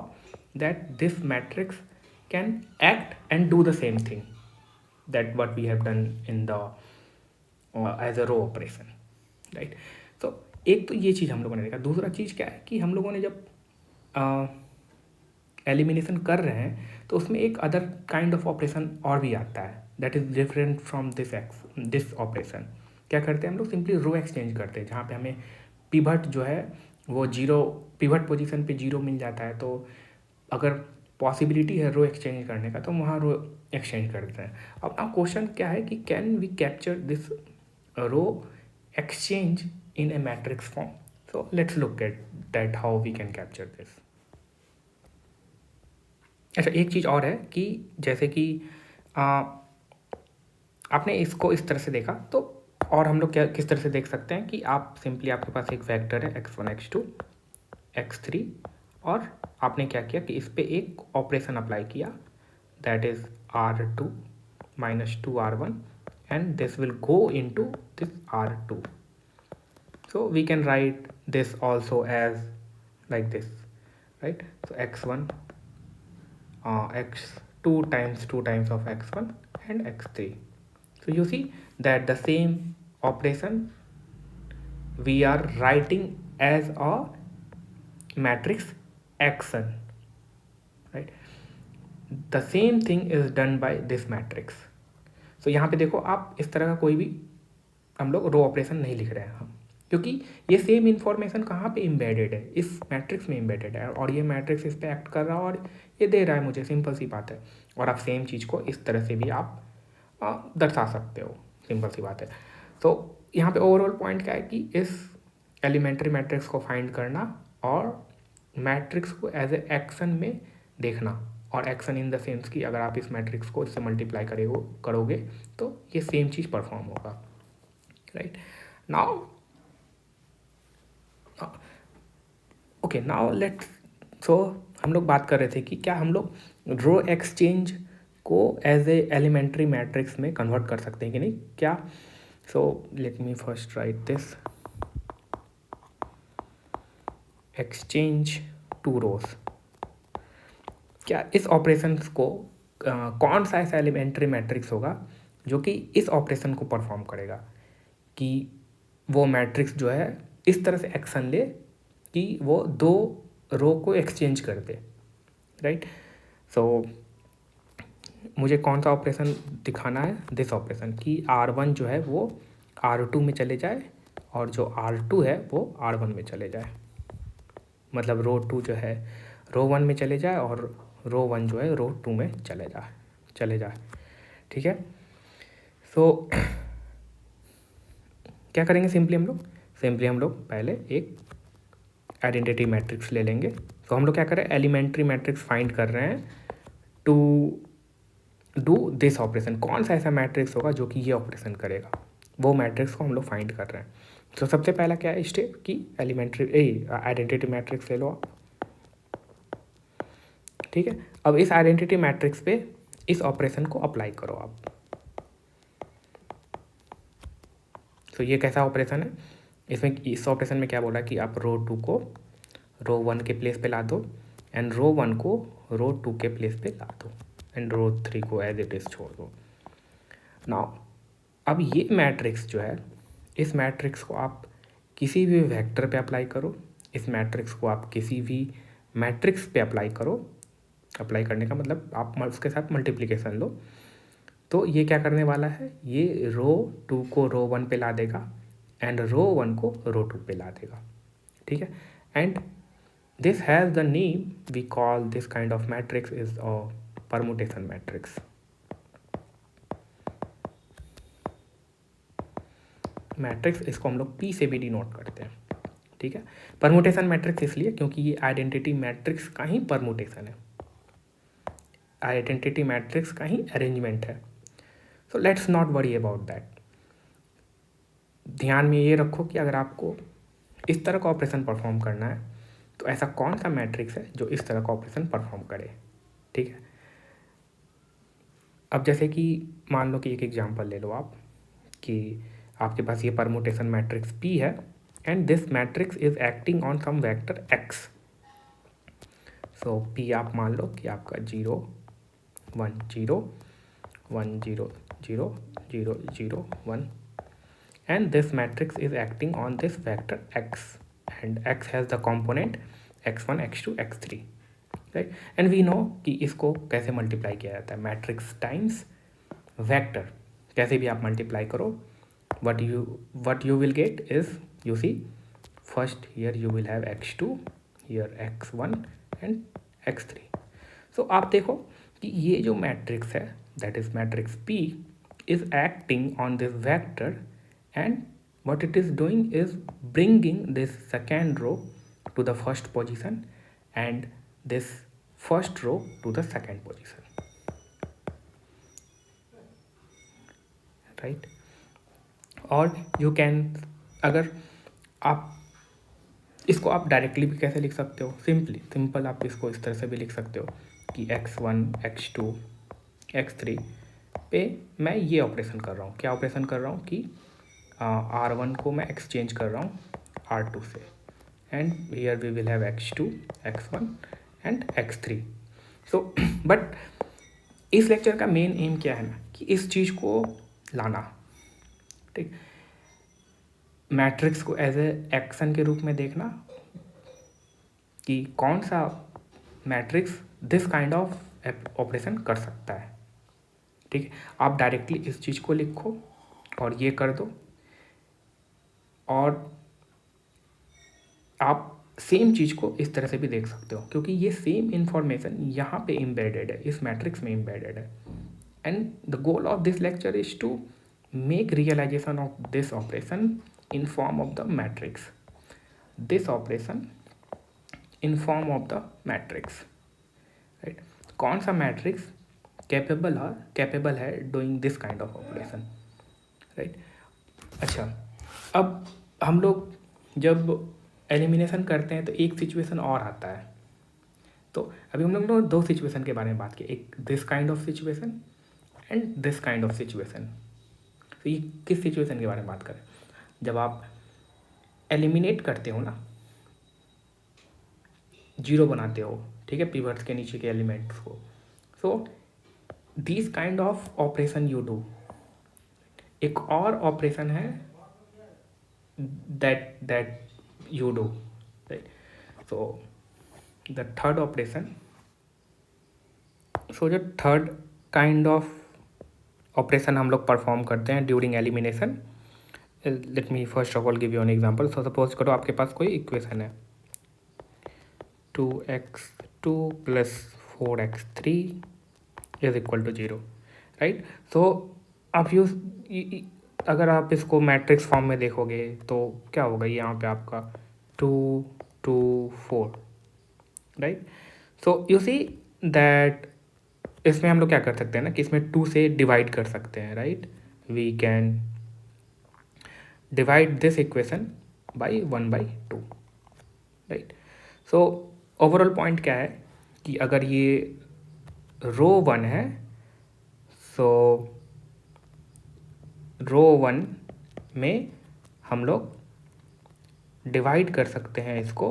that this matrix can act and do the same thing that what we have done in the as a row operation, right. तो एक तो ये चीज़ हम लोगों ने देखा. दूसरा चीज़ क्या है कि हम लोगों ने जब एलिमिनेशन कर रहे हैं तो उसमें एक अदर काइंड ऑफ ऑपरेशन और भी आता है that is different from this operation. क्या करते हैं हम लोग, सिंपली रो एक्सचेंज करते हैं. जहाँ पे हमें पिवट जो है वो 0 पिवट पोजीशन पे 0 मिल जाता है, तो अगर पॉसिबिलिटी है रो एक्सचेंज करने का तो वहाँ रो एक्सचेंज करते हैं. अब ना क्वेश्चन क्या है कि can we capture this row exchange in a matrix form. So let's look at that how we can capture this. अच्छा, एक चीज़ और है कि जैसे कि आपने इसको इस तरह से देखा, तो और हम लोग क्या किस तरह से देख सकते हैं कि आप सिंपली आपके पास एक वेक्टर है x1 x2 x3 और आपने क्या किया कि इस पर एक ऑपरेशन अप्लाई किया that is r2 - 2r1 and this will go into this r2. So we can write this also as like this, right. So x1 x2 times 2 times of x1 and x3. So you see that the same operation we are writing as a matrix action, right. The same thing is done by this matrix. So यहाँ पे देखो आप इस तरह का कोई भी हम लोग रो ऑपरेशन नहीं लिख रहे हैं हम, क्योंकि ये सेम इन्फॉर्मेशन कहाँ पे इम्बेडेड है, इस मैट्रिक्स में इम्बेडेड है और ये मैट्रिक्स इस पर एक्ट कर रहा है और ये दे रहा है मुझे. सिंपल सी बात है. और आप सेम चीज़ को इस तरह से भी आप दर्शा सकते हो, सिंपल सी बात है. तो यहाँ पे ओवरऑल पॉइंट क्या है कि इस एलिमेंट्री मैट्रिक्स को फाइंड करना और मैट्रिक्स को एज ए एक्शन में देखना, और एक्शन इन द सेंस कि अगर आप इस मैट्रिक्स को इससे मल्टीप्लाई करोगे तो ये सेम चीज़ परफॉर्म होगा, right. Now okay, now let's, so हम लोग बात कर रहे थे कि क्या हम लोग रो एक्सचेंज को एज ए एलिमेंट्री मैट्रिक्स में कन्वर्ट कर सकते हैं कि नहीं, क्या। So let me first write this, exchange two rows. क्या इस ऑपरेशन को कौन सा ऐसा एलिमेंट्री मैट्रिक्स होगा जो कि इस ऑपरेशन को परफॉर्म करेगा, कि वो मैट्रिक्स जो है इस तरह से एक्शन ले कि वो दो रो को एक्सचेंज कर दे, राइट। सो मुझे कौन सा ऑपरेशन दिखाना है, दिस ऑपरेशन, कि R1 जो है वो R2 में चले जाए और जो R2 है वो R1 में चले जाए, मतलब रो 2 जो है रो 1 में चले जाए और रो 1 जो है रो 2 में चले जाए, ठीक है। सो क्या करेंगे, सिंपली हम लोग पहले एक आइडेंटिटी मैट्रिक्स ले लेंगे। तो हम लोग क्या कर रहे हैं, एलिमेंट्री मैट्रिक्स फाइंड कर रहे हैं टू डू दिस ऑपरेशन। कौन सा ऐसा मैट्रिक्स होगा जो कि ये ऑपरेशन करेगा, वो मैट्रिक्स को हम लोग फाइंड कर रहे हैं। तो सबसे पहला क्या है स्टेप, कि एलिमेंट्री आइडेंटिटी मैट्रिक्स ले लो आप, ठीक है। अब इस आइडेंटिटी मैट्रिक्स पे इस ऑपरेशन को अप्लाई करो आप। तो ये कैसा ऑपरेशन है, इसमें इस ऑपरेशन में क्या बोला कि आप रो 2 को रो 1 के प्लेस पे ला दो, एंड रो 1 को रो 2 के प्लेस पे ला दो, एंड रो 3 को एज इट इज़ छोड़ दो। नाउ अब ये मैट्रिक्स जो है, इस मैट्रिक्स को आप किसी भी वेक्टर पे अप्लाई करो, इस मैट्रिक्स को आप किसी भी मैट्रिक्स पे अप्लाई करो। अप्लाई करने का मतलब आप उसके साथ मल्टीप्लिकेशन लो। तो ये क्या करने वाला है, ये रो 2 को रो 1 पे ला देगा एंड रो 1 को रो 2 पे ला देगा, ठीक है। And this has the name, we call this kind of matrix is a permutation matrix. Matrix इसको हम लोग P से भी डिनोट करते हैं, ठीक है। परमुटेशन मैट्रिक्स इसलिए क्योंकि ये आइडेंटिटी मैट्रिक्स का ही परमुटेशन है, आइडेंटिटी मैट्रिक्स का ही अरेंजमेंट है। So let's not worry about that. ध्यान में ये रखो कि अगर आपको इस तरह का ऑपरेशन परफॉर्म करना है तो ऐसा कौन सा मैट्रिक्स है जो इस तरह का ऑपरेशन परफॉर्म करे, ठीक है। अब जैसे कि मान लो कि एक एग्जांपल ले लो आप, कि आपके पास ये परमुटेशन मैट्रिक्स P है and this matrix is acting on some vector X। So P आप मान लो कि आपका 0 1 0 1 0 0 0 0 1, and this matrix is acting on this vector X, and X has the component x1 x2 x3, right। and we know कि इसको कैसे मल्टीप्लाई किया जाता है, मैट्रिक्स टाइम्स वेक्टर। कैसे भी आप मल्टीप्लाई करो, what you will get is, you see, first here you will have x2, here x1 and x3। so आप देखो कि ये जो मैट्रिक्स है, that is matrix P is acting on this vector, and what it is doing is bringing this second row to the first position and this first row to the second position, right। और you can, अगर आप इसको आप डायरेक्टली भी कैसे लिख सकते हो, सिंपल आप इसको इस तरह से भी लिख सकते हो कि x1 x2 x3 पे मैं ये ऑपरेशन कर रहा हूँ। क्या ऑपरेशन कर रहा हूँ कि R1 को मैं एक्सचेंज कर रहा हूँ R2 से, and here we will have x2 x1 एंड x3। सो बट इस लेक्चर का मेन एम क्या है ना, कि इस चीज़ को लाना, ठीक, मैट्रिक्स को एज ए एक्शन के रूप में देखना कि कौन सा matrix this kind of operation कर सकता है, ठीक है। आप डायरेक्टली इस चीज़ को लिखो और ये कर दो, और आप सेम चीज़ को इस तरह से भी देख सकते हो, क्योंकि ये सेम इन्फॉर्मेशन यहाँ पे एम्बेडेड है, इस मैट्रिक्स में एम्बेडेड है। And the goal of this lecture is to make realization of this operation in form of the matrix. This operation in form of the matrix, right? कौन सा मैट्रिक्स कैपेबल है doing this kind of operation, right? अच्छा, अब हम लोग जब एलिमिनेशन करते हैं तो एक सिचुएशन और आता है. तो अभी हम लोग दो सिचुएशन के बारे में बात की, एक this kind of situation and this kind of situation. तो ये किस सिचुएशन के बारे में बात करें? जब आप एलिमिनेट करते हो ना, जीरो बनाते हो, ठीक है, पिवट्स के नीचे के एलिमेंट्स को. So this kind of operation you do. एक और ऑपरेशन है that you do, right? So the third operation, so जो थर्ड काइंड ऑफ ऑपरेशन हम लोग परफॉर्म करते हैं during elimination, let me first of all give you an example. So suppose करो आपके पास कोई इक्वेशन है 2x2 + 4x3 is equal to 0, राइट? सो आप अगर आप इसको मैट्रिक्स फॉर्म में देखोगे तो क्या होगा, यहाँ पे आपका 2 2 4, right? So you see that इसमें हम लोग क्या कर सकते हैं ना कि इसमें 2 से डिवाइड कर सकते हैं, right? We can divide this equation by 1/2, right? So overall point क्या है कि अगर ये रो 1 है, सो रो 1 में हम लोग डिवाइड कर सकते हैं इसको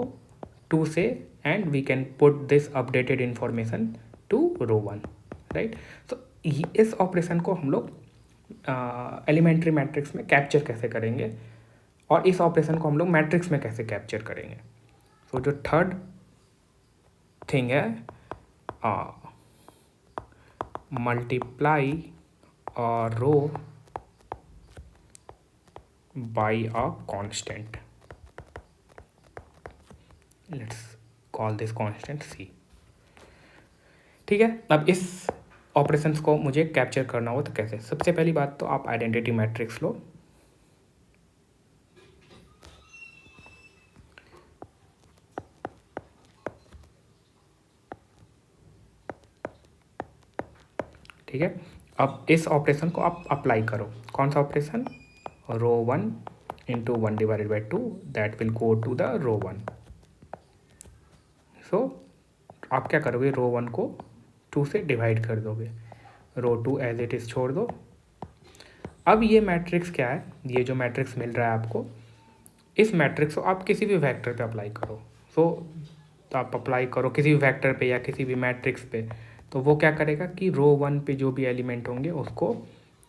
2 से, and we can put this updated information to row 1, right? तो इस ऑपरेशन को हम लोग एलिमेंट्री मैट्रिक्स में कैप्चर कैसे करेंगे, और इस ऑपरेशन को हम लोग मैट्रिक्स में कैसे कैप्चर करेंगे. सो जो थर्ड थिंग है, multiply a row by a constant. Let's call this constant c. ठीक है, अब इस ऑपरेशंस को मुझे कैप्चर करना हो तो कैसे? सबसे पहली बात तो आप आइडेंटिटी मैट्रिक्स लो. ठीक है, अब इस ऑपरेशन को आप अप्लाई करो. कौन सा operation? Row 1 into 1/2, that will go to the row 1. सो आप क्या करोगे, रो 1 को 2 से डिवाइड कर दोगे, रो 2 एज इट इज़ छोड़ दो. अब ये मैट्रिक्स क्या है, ये जो मैट्रिक्स मिल रहा है आपको, इस मैट्रिक्स को आप किसी भी वेक्टर पे अप्लाई करो. सो तो आप अप्लाई करो किसी भी वेक्टर पे या किसी भी मैट्रिक्स पे, तो वो क्या करेगा कि रो 1 पे जो भी एलिमेंट होंगे उसको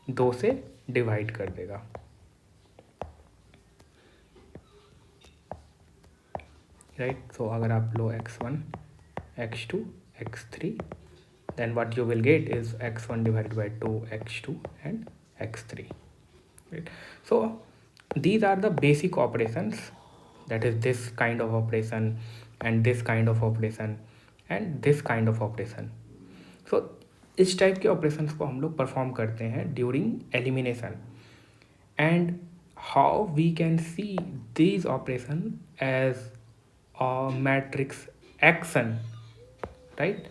2 से डिवाइड कर देगा, राइट? सो अगर आप लो x1 x2 x3, then what you will get is x1 divided by 2 x2 and x3, right? So these are the basic operations, that is this kind of operation and this kind of operation and this kind of operation. So इस टाइप के ऑपरेशंस को हम लोग परफॉर्म करते हैं during elimination, and how we can see these operation as a matrix action, right?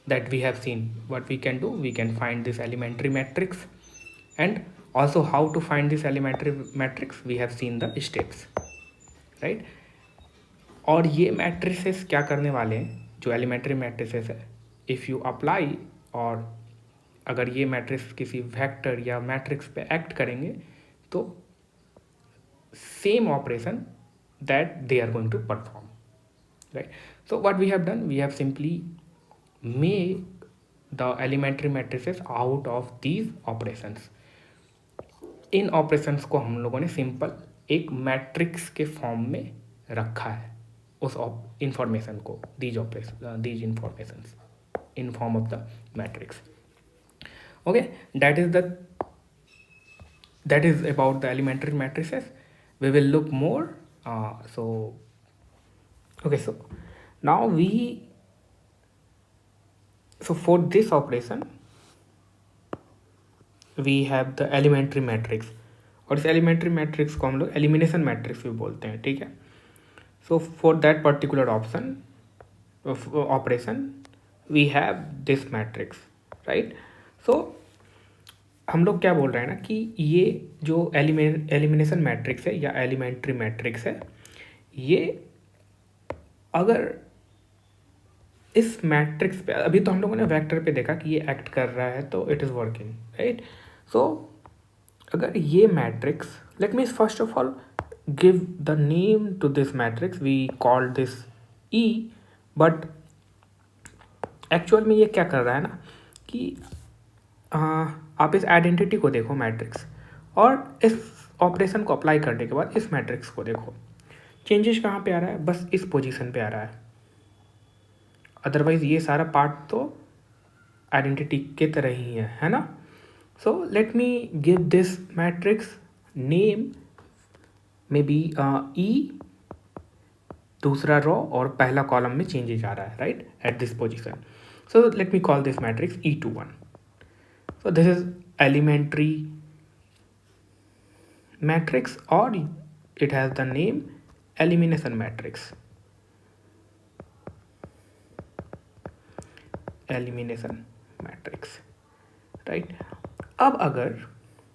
That we have seen. What we can do, we can find this elementary matrix, and also how to find this elementary matrix we have seen the steps, right? और ये मैट्रिसेस क्या करने वाले हैं, जो एलिमेंट्री मैट्रिसेस है, इफ़ यू अप्लाई, और अगर ये मैट्रिक्स किसी वेक्टर या मैट्रिक्स पे एक्ट करेंगे तो same operation that they are going to perform, right? So what we have done, we have simply make the elementary matrices out of these operations. इन ऑपरेशंस को हम लोगों ने सिंपल एक मैट्रिक्स के फॉर्म में रखा है, उस इंफॉर्मेशन को, these informations in form of the matrix. Okay, that is about the elementary matrices. We will look more. So okay, so now so for this operation we have the elementary matrix, और इस एलिमेंट्री मैट्रिक्स को हम लोग एलिमिनेशन मैट्रिक्स भी बोलते हैं, ठीक है। So for that particular option operation we have this matrix, right. So हम लोग क्या बोल रहे हैं ना कि ये जो एलिमिनेशन मैट्रिक्स है या एलिमेंट्री मैट्रिक्स है, ये अगर इस मैट्रिक्स पे, अभी तो हम लोगों ने वेक्टर पे देखा कि ये एक्ट कर रहा है तो it is working, right. So अगर ये matrix, let me first of all give the name to this matrix, we call this E, but actual में ये क्या कर रहा है ना कि आप इस आइडेंटिटी को देखो मैट्रिक्स, और इस ऑपरेशन को अप्लाई करने के बाद इस मैट्रिक्स को देखो, चेंजेस कहाँ पे आ रहा है, बस इस पोजीशन पे आ रहा है। अदरवाइज ये सारा पार्ट तो आइडेंटिटी के तरह ही है ना। So let me give this matrix name may be E, दूसरा रो और पहला कॉलम में चेंजेस आ रहा है, right, at this position. So let me call this matrix E21. So this is elementary matrix, or it has the name elimination matrix. Elimination matrix, right. अब अगर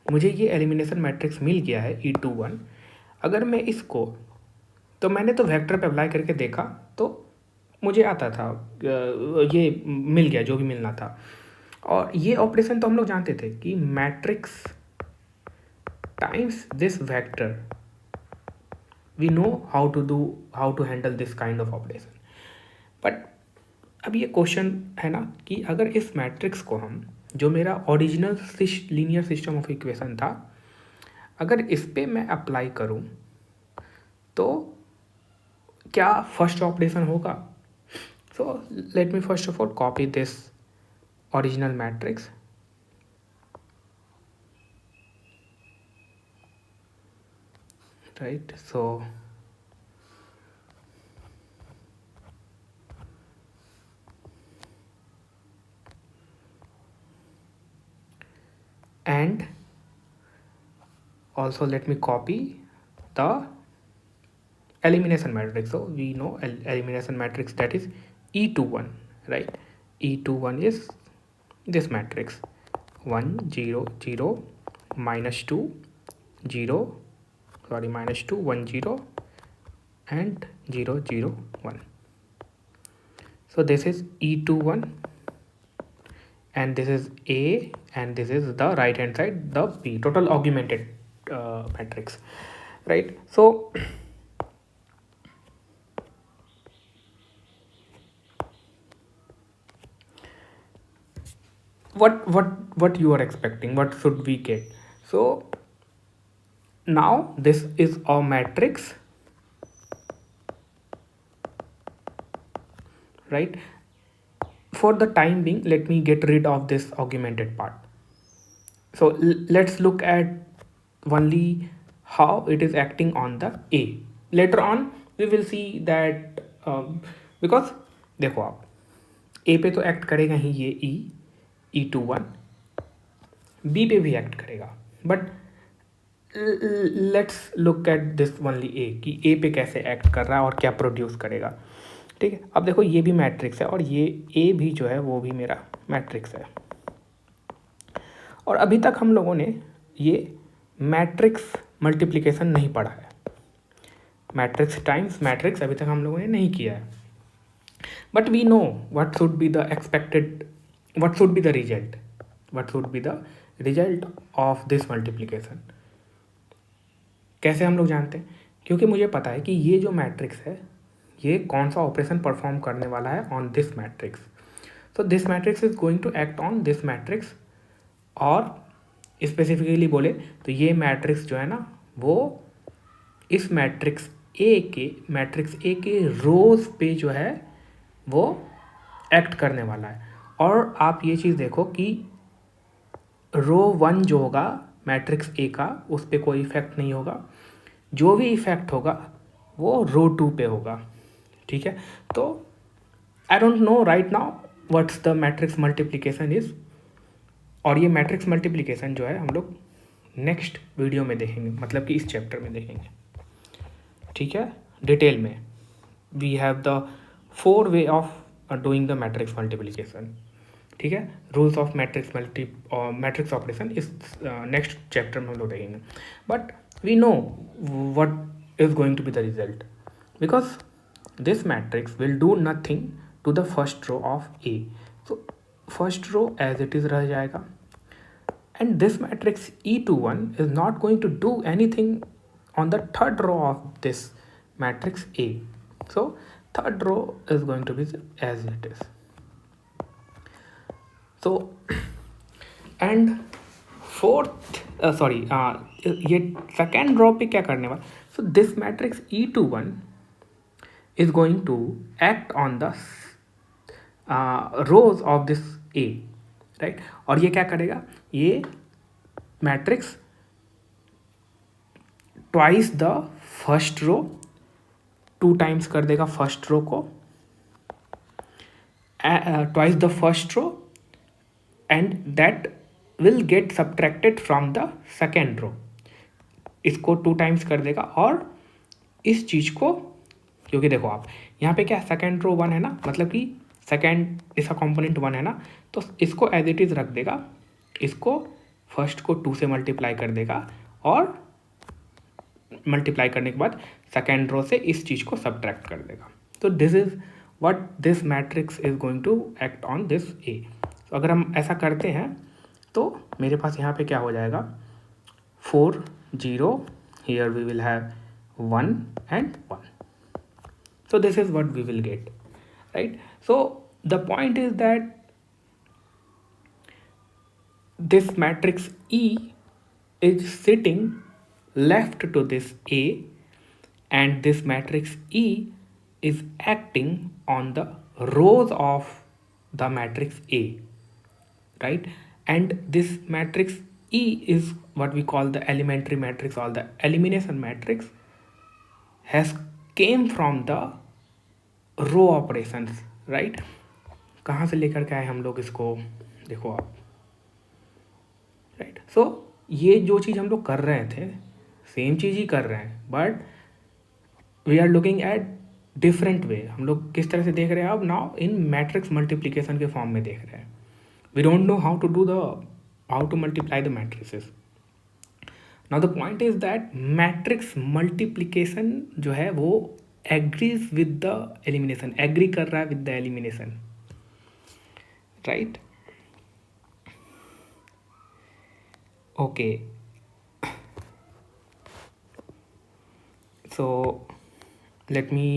मुझे ये एलिमिनेशन मैट्रिक्स मिल गया है E21, अगर मैं इसको, तो मैंने तो वेक्टर पे अप्लाई करके देखा तो मुझे आता था, ये मिल गया जो भी मिलना था। और ये ऑपरेशन तो हम लोग जानते थे कि matrix times this vector, we know how to handle this kind of operation. But अब ये क्वेश्चन है ना कि अगर इस मैट्रिक्स को हम, जो मेरा original linear system of equation था, अगर इस पे मैं अप्लाई करूं तो क्या फर्स्ट ऑपरेशन होगा। सो let me first of all copy this original matrix, right. So and also let me copy the elimination matrix. So we know elimination matrix, that is E21, right. E21 is this matrix 1 0 0 -2 0, sorry, -2 1 0 and 0 0 1. So this is E21 and this is A and this is the right hand side, the B, total augmented matrix, right. So what you are expecting, what should we get. So now this is a matrix, right. For the time being, let me get rid of this augmented part. So let's look at only how it is acting on the A. Later on we will see that because देखो आप A पे तो एक्ट करेगा ही ये E21, B पे भी एक्ट करेगा, but let's look at this only A कि A पे कैसे एक्ट कर रहा है और क्या प्रोड्यूस करेगा, ठीक है। अब देखो ये भी मैट्रिक्स है और ये A भी जो है वो भी मेरा मैट्रिक्स है, और अभी तक हम लोगों ने ये मैट्रिक्स मल्टीप्लिकेशन नहीं पढ़ा है, मैट्रिक्स टाइम्स मैट्रिक्स अभी तक हम लोगों ने नहीं किया है। But we know what should be the expected, what should be the result, what should be the result of this multiplication. कैसे हम लोग जानते हैं, क्योंकि मुझे पता है कि ये जो मैट्रिक्स है ये कौन सा ऑपरेशन परफॉर्म करने वाला है on this matrix. So this matrix is going to act on this matrix, और स्पेसिफिकली बोले तो ये मैट्रिक्स जो है ना वो इस मैट्रिक्स ए के रोज पे जो है वो एक्ट करने वाला है। और आप ये चीज़ देखो कि रो 1 जो होगा मैट्रिक्स ए का उस पर कोई इफेक्ट नहीं होगा, जो भी इफेक्ट होगा वो रो 2 पे होगा, ठीक है। तो I don't know right now what's the matrix multiplication is, और ये मैट्रिक्स मल्टीप्लिकेशन जो है हम लोग नेक्स्ट वीडियो में देखेंगे, मतलब कि इस चैप्टर में देखेंगे, ठीक है, डिटेल में. We have the 4 way of doing the matrix multiplication, ठीक है. रूल्स ऑफ मैट्रिक्स ऑपरेशन इस नेक्स्ट चैप्टर में हम लोग देखेंगे. But we know what is going to be the result, because this matrix will do nothing to the first row of A. So first row as it is रह जाएगा, and this matrix E21 is not going to do anything on the third row of this matrix A. So third row is going to be as it is. So and fourth ये second row पे क्या करने वाला. So this matrix E21 is going to act on the rows of this A, right. और ये क्या करेगा, ये matrix twice the first row, 2 times कर देगा फर्स्ट रो को, twice the first row, and that will get subtracted from the second row. इसको 2 टाइम्स कर देगा, और इस चीज़ को, क्योंकि देखो आप यहाँ पे क्या सेकेंड रो 1 है ना, मतलब कि सेकेंड इसका कंपोनेंट 1 है ना, तो इसको एज इट इज़ रख देगा, इसको फर्स्ट को 2 से मल्टीप्लाई कर देगा, और मल्टीप्लाई करने के बाद सेकेंड रो से इस चीज़ को सब्ट्रैक्ट कर देगा. तो this is what this matrix is going to act on this A. तो अगर हम ऐसा करते हैं तो मेरे पास यहाँ पे क्या हो जाएगा, 4 0, here we will have 1 and 1. So this is what we will get, right? So the point is that this matrix E is sitting left to this A, and this matrix E is acting on the rows of the matrix A, right? And this matrix E is what we call the elementary matrix, or the elimination matrix, has came from the row operations, right. कहाँ से लेकर के आए हम लोग इसको, देखो आप, राइट. सो ये जो चीज़ हम लोग कर रहे थे, सेम चीज़ ही कर रहे हैं, but we are looking at different way. हम लोग किस तरह से देख रहे हैं अब, नाउ इन मैट्रिक्स मल्टीप्लिकेशन के फॉर्म में देख रहे हैं. We don't know how to multiply the matrices. Now the point is that matrix multiplication जो है वो agrees with the elimination, agree कर रहा है with the elimination, right? Okay, so let me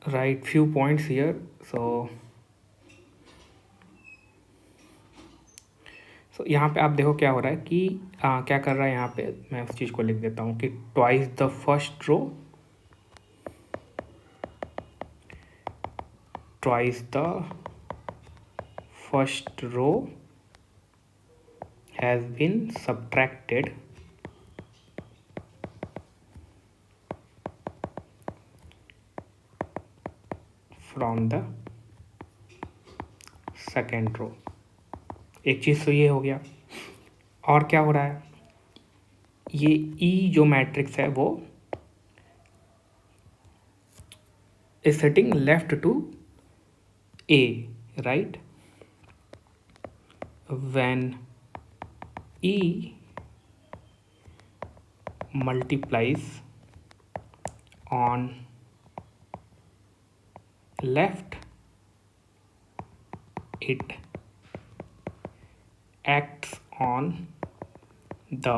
write few points here. So यहाँ पे आप देखो क्या हो रहा है कि क्या कर रहा है यहाँ पे, मैं उस चीज़ को लिख देता हूँ कि twice the first row, twice the first row has been subtracted from the second row. एक चीज़ तो ये हो गया, और क्या हो रहा है, ये ई जो मैट्रिक्स है वो is setting left to A, right. When E multiplies on left, it acts on the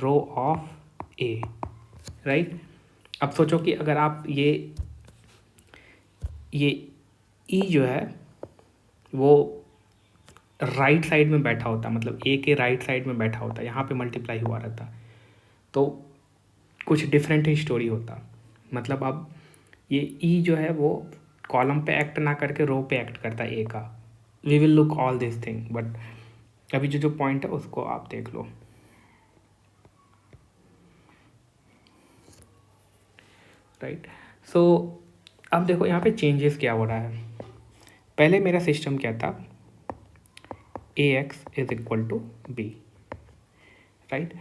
row of A, right? अब सोचो कि अगर आप ये E जो है वो राइट साइड में बैठा होता, मतलब A के राइट साइड में बैठा होता, यहाँ पे मल्टीप्लाई हुआ रहता, तो कुछ डिफरेंट ही स्टोरी होता. मतलब अब ये E जो है वो कॉलम पे एक्ट ना करके रो पे एक्ट करता है A का. We will look all this thing, but अभी जो पॉइंट है उसको आप देख लो, राइट. सो अब देखो यहाँ पे चेंजेस क्या हो रहा है। पहले मेरा सिस्टम क्या था, A x is equal to b, right.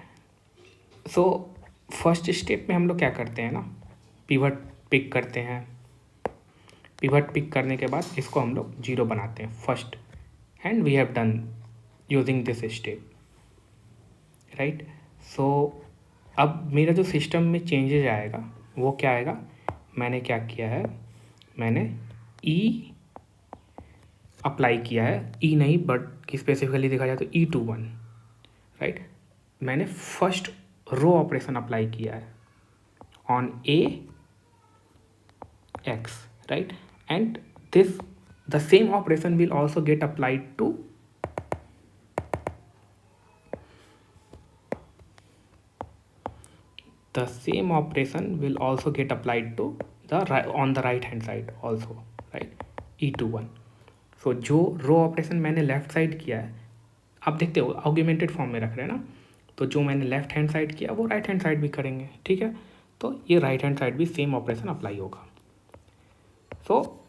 So first step में हम लोग क्या करते हैं ना, पिवट पिक करते हैं। पिवट पिक करने के बाद इसको हम लोग जीरो बनाते हैं first, and we have done using this step, right. So अब मेरा जो सिस्टम में चेंजेज आएगा वो क्या आएगा, मैंने क्या किया है, मैंने ई अप्लाई किया है, ई नहीं बट स्पेसिफिकली देखा जाए तो E21, राइट। मैंने फर्स्ट रो ऑपरेशन अप्लाई किया है on A x, right, and this the same operation will also get applied to the same operation will also get applied to the on the right hand side also, right, E21। सो जो रो ऑपरेशन मैंने लेफ्ट साइड किया है, आप देखते हो ऑगमेंटेड फॉर्म में रख रहे हैं ना, तो जो मैंने लेफ्ट हैंड साइड किया वो राइट हैंड साइड भी करेंगे, ठीक है। तो ये राइट हैंड साइड भी सेम ऑपरेशन अप्लाई होगा। So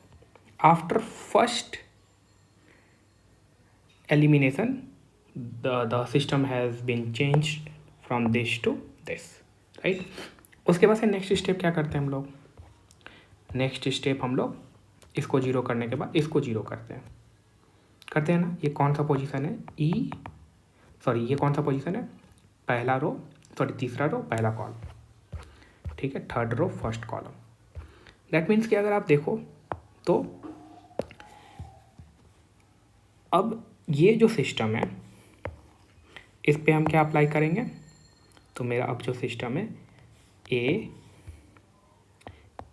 after first elimination, the system has been changed from this to this, right। उसके बाद से नेक्स्ट स्टेप क्या करते हैं हम लोग, नेक्स्ट स्टेप हम लोग इसको जीरो करने के बाद इसको जीरो करते हैं ना। ये कौन सा पोजीशन है, ये कौन सा पोजीशन है, पहला रो, तीसरा रो पहला कॉलम, ठीक है, third row first column. That means कि अगर आप देखो तो अब ये जो सिस्टम है इस पे हम क्या अप्लाई करेंगे, तो मेरा अब जो सिस्टम है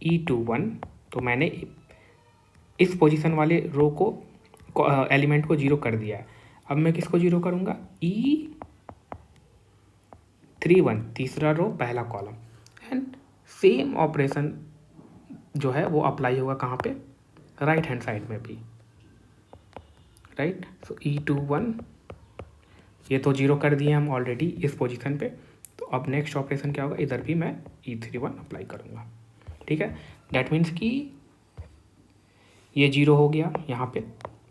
E21, तो मैंने इस पोजीशन वाले रो को एलिमेंट को जीरो कर दिया है। अब मैं किसको जीरो करूँगा, E31 तीसरा रो पहला कॉलम, एंड सेम ऑपरेशन जो है वो अप्लाई होगा कहाँ पे, राइट हैंड साइड में भी, राइट। सो E21 ये तो जीरो कर दिए हम ऑलरेडी इस पोजीशन पे, तो अब नेक्स्ट ऑपरेशन क्या होगा, इधर भी मैं E31 अप्लाई करूँगा, ठीक है। डैट मीन्स कि ये जीरो हो गया, यहाँ पे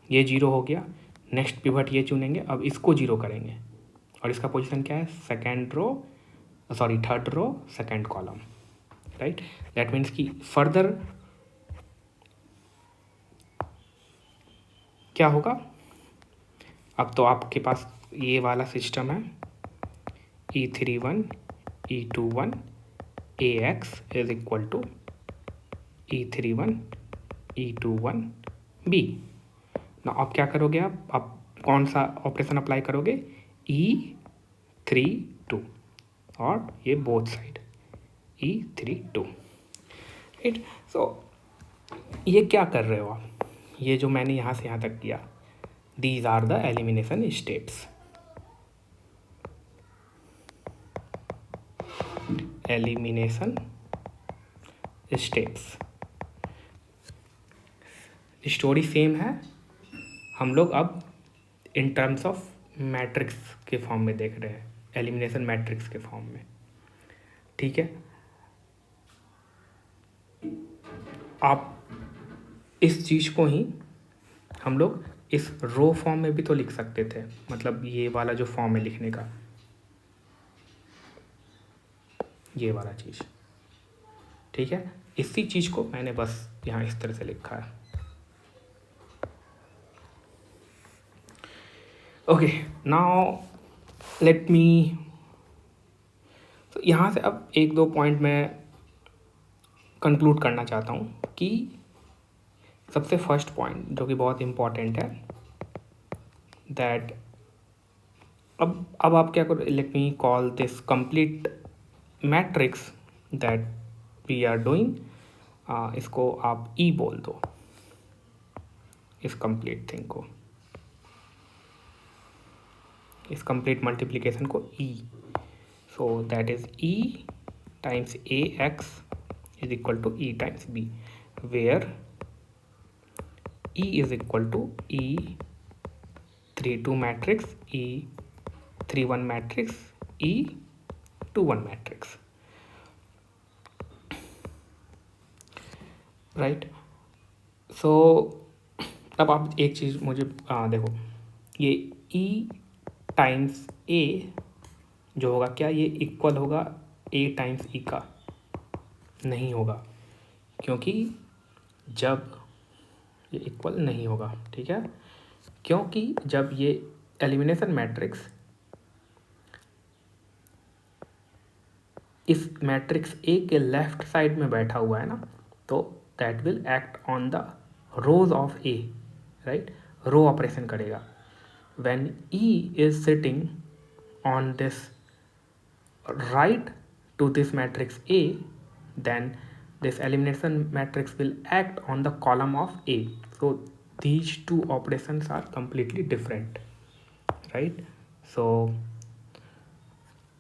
ये जीरो हो गया, नेक्स्ट पिवट ये चुनेंगे, अब इसको जीरो करेंगे, और इसका पोजीशन क्या है, third row second column, right. That means कि फर्दर क्या होगा, अब तो आपके पास ये वाला सिस्टम है E31 E21 AX is equal to E31 E21 B। ना अब क्या करोगे आप कौन सा ऑपरेशन अप्लाई करोगे, E32 और ये both side E32, right. So ये क्या कर रहे हो आप, ये जो मैंने यहाँ से यहाँ तक किया, these are the elimination steps, elimination steps. Story same है, हम लोग अब इन टर्म्स ऑफ मैट्रिक्स के फॉर्म में देख रहे हैं, एलिमिनेशन मैट्रिक्स के फॉर्म में, ठीक है। आप इस चीज़ को ही हम लोग इस रो फॉर्म में भी तो लिख सकते थे, मतलब ये वाला जो फॉर्म है लिखने का, ये वाला चीज़, ठीक है। इसी चीज़ को मैंने बस यहाँ इस तरह से लिखा है, ओके। नाउ लेट मी, तो यहाँ से अब एक दो पॉइंट मैं कंक्लूड करना चाहता हूँ कि सबसे फर्स्ट पॉइंट जो कि बहुत इम्पॉर्टेंट है, दैट अब आप क्या करो, let me call this complete matrix that we are doing, इसको आप ई बोल दो, इस कंप्लीट थिंग को, इस कंप्लीट मल्टीप्लिकेशन को E. So that is E times A x is equal to E times b, where E is equal to E32 matrix, E31 matrix, E21 matrix. Right. So अब आप एक चीज़ मुझे देखो, ये E टाइम्स A जो होगा क्या, ये इक्वल होगा A टाइम्स E का? नहीं होगा, क्योंकि जब ये इक्वल नहीं होगा, ठीक है, क्योंकि जब ये एलिमिनेशन मैट्रिक्स इस मैट्रिक्स ए के लेफ्ट साइड में बैठा हुआ है ना, तो that will act on the rows of A, right, row operation करेगा। When E is sitting on this right to this matrix A, then this elimination matrix will act on the column of A. So these two operations are completely different, right? So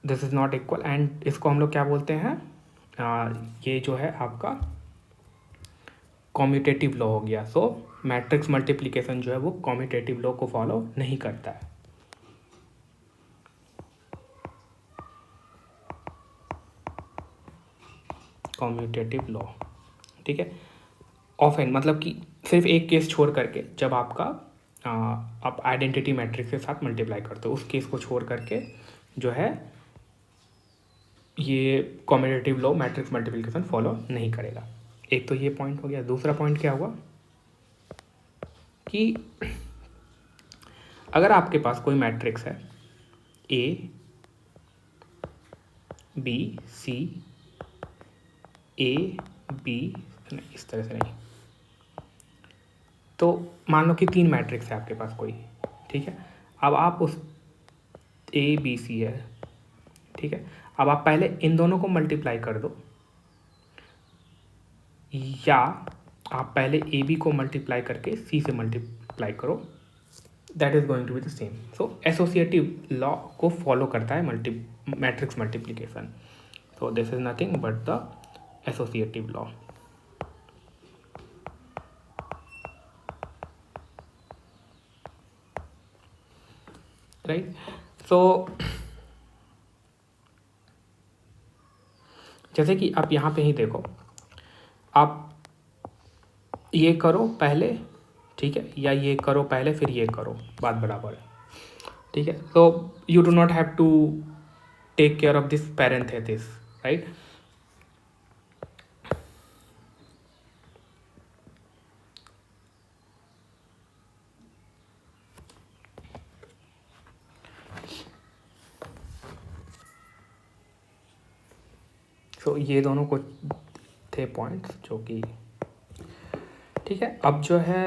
this is not equal, and इसको हम लोग क्या बोलते हैं, ये जो है आपका कॉम्यूटेटिव लॉ हो गया। सो मैट्रिक्स मल्टीप्लिकेशन जो है वो कॉम्यूटेटिव लॉ को फॉलो नहीं करता है। कॉम्यूटेटिव लॉ, ठीक है। ऑफन मतलब कि सिर्फ एक केस छोड़ करके, जब आपका आप आइडेंटिटी मैट्रिक्स के साथ मल्टीप्लाई करते हो, उस केस को छोड़ करके जो है ये commutative law matrix multiplication follow नहीं करेगा। एक तो ये पॉइंट हो गया। दूसरा पॉइंट क्या हुआ कि अगर आपके पास कोई मैट्रिक्स है A B C A B, इस तरह से नहीं, तो मान लो कि 3 मैट्रिक्स है आपके पास कोई, ठीक है। अब आप उस A B C है, ठीक है। अब आप पहले इन दोनों को मल्टीप्लाई कर दो, या आप पहले ए बी को मल्टीप्लाई करके सी से मल्टीप्लाई करो, that is going to be the same. So associative law को फॉलो करता है matrix multiplication. So this is nothing but the associative law, right. So जैसे कि आप यहाँ पे ही देखो, आप ये करो पहले, ठीक है, या ये करो पहले फिर ये करो, बात बराबर है, ठीक है। तो you do not have to take care of this parenthesis, right. So ये दोनों कुछ थे पॉइंट्स जो कि ठीक है। अब जो है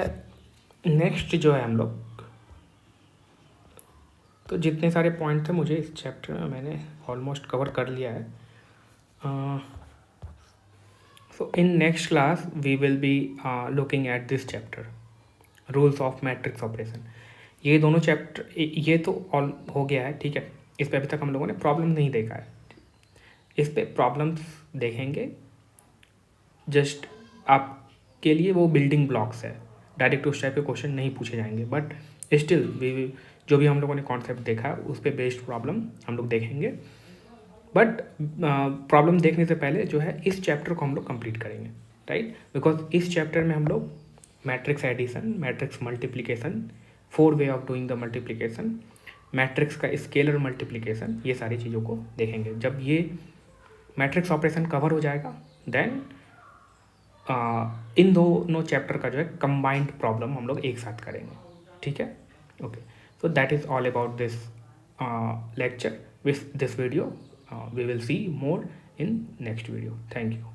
नेक्स्ट जो है हम लोग, तो जितने सारे पॉइंट थे मुझे इस चैप्टर में मैंने ऑलमोस्ट कवर कर लिया है। So in next class we will be looking at this chapter, rules of matrix operation. ये दोनों चैप्टर, ये तो ऑल हो गया है, ठीक है। इस पर अभी तक हम लोगों ने प्रॉब्लम नहीं देखा है, इस पे प्रॉब्लम्स देखेंगे। जस्ट आपके लिए वो बिल्डिंग ब्लॉक्स है, डायरेक्ट उस टाइप के क्वेश्चन नहीं पूछे जाएंगे, बट स्टिल वी जो भी हम लोगों ने कॉन्सेप्ट देखा है उस पर बेस्ड प्रॉब्लम हम लोग देखेंगे। बट प्रॉब्लम देखने से पहले जो है इस चैप्टर को हम लोग कंप्लीट करेंगे, राइट। बिकॉज इस चैप्टर में हम लोग matrix addition, matrix multiplication, 4 way of doing the multiplication, matrix का स्केलर मल्टीप्लिकेशन, ये सारी चीज़ों को देखेंगे। जब ये मैट्रिक्स ऑपरेशन कवर हो जाएगा, देन इन दोनों चैप्टर का जो है कंबाइंड प्रॉब्लम हम लोग एक साथ करेंगे, ठीक है। Okay, so that is all about this lecture. With this video we will see more in next video. Thank you.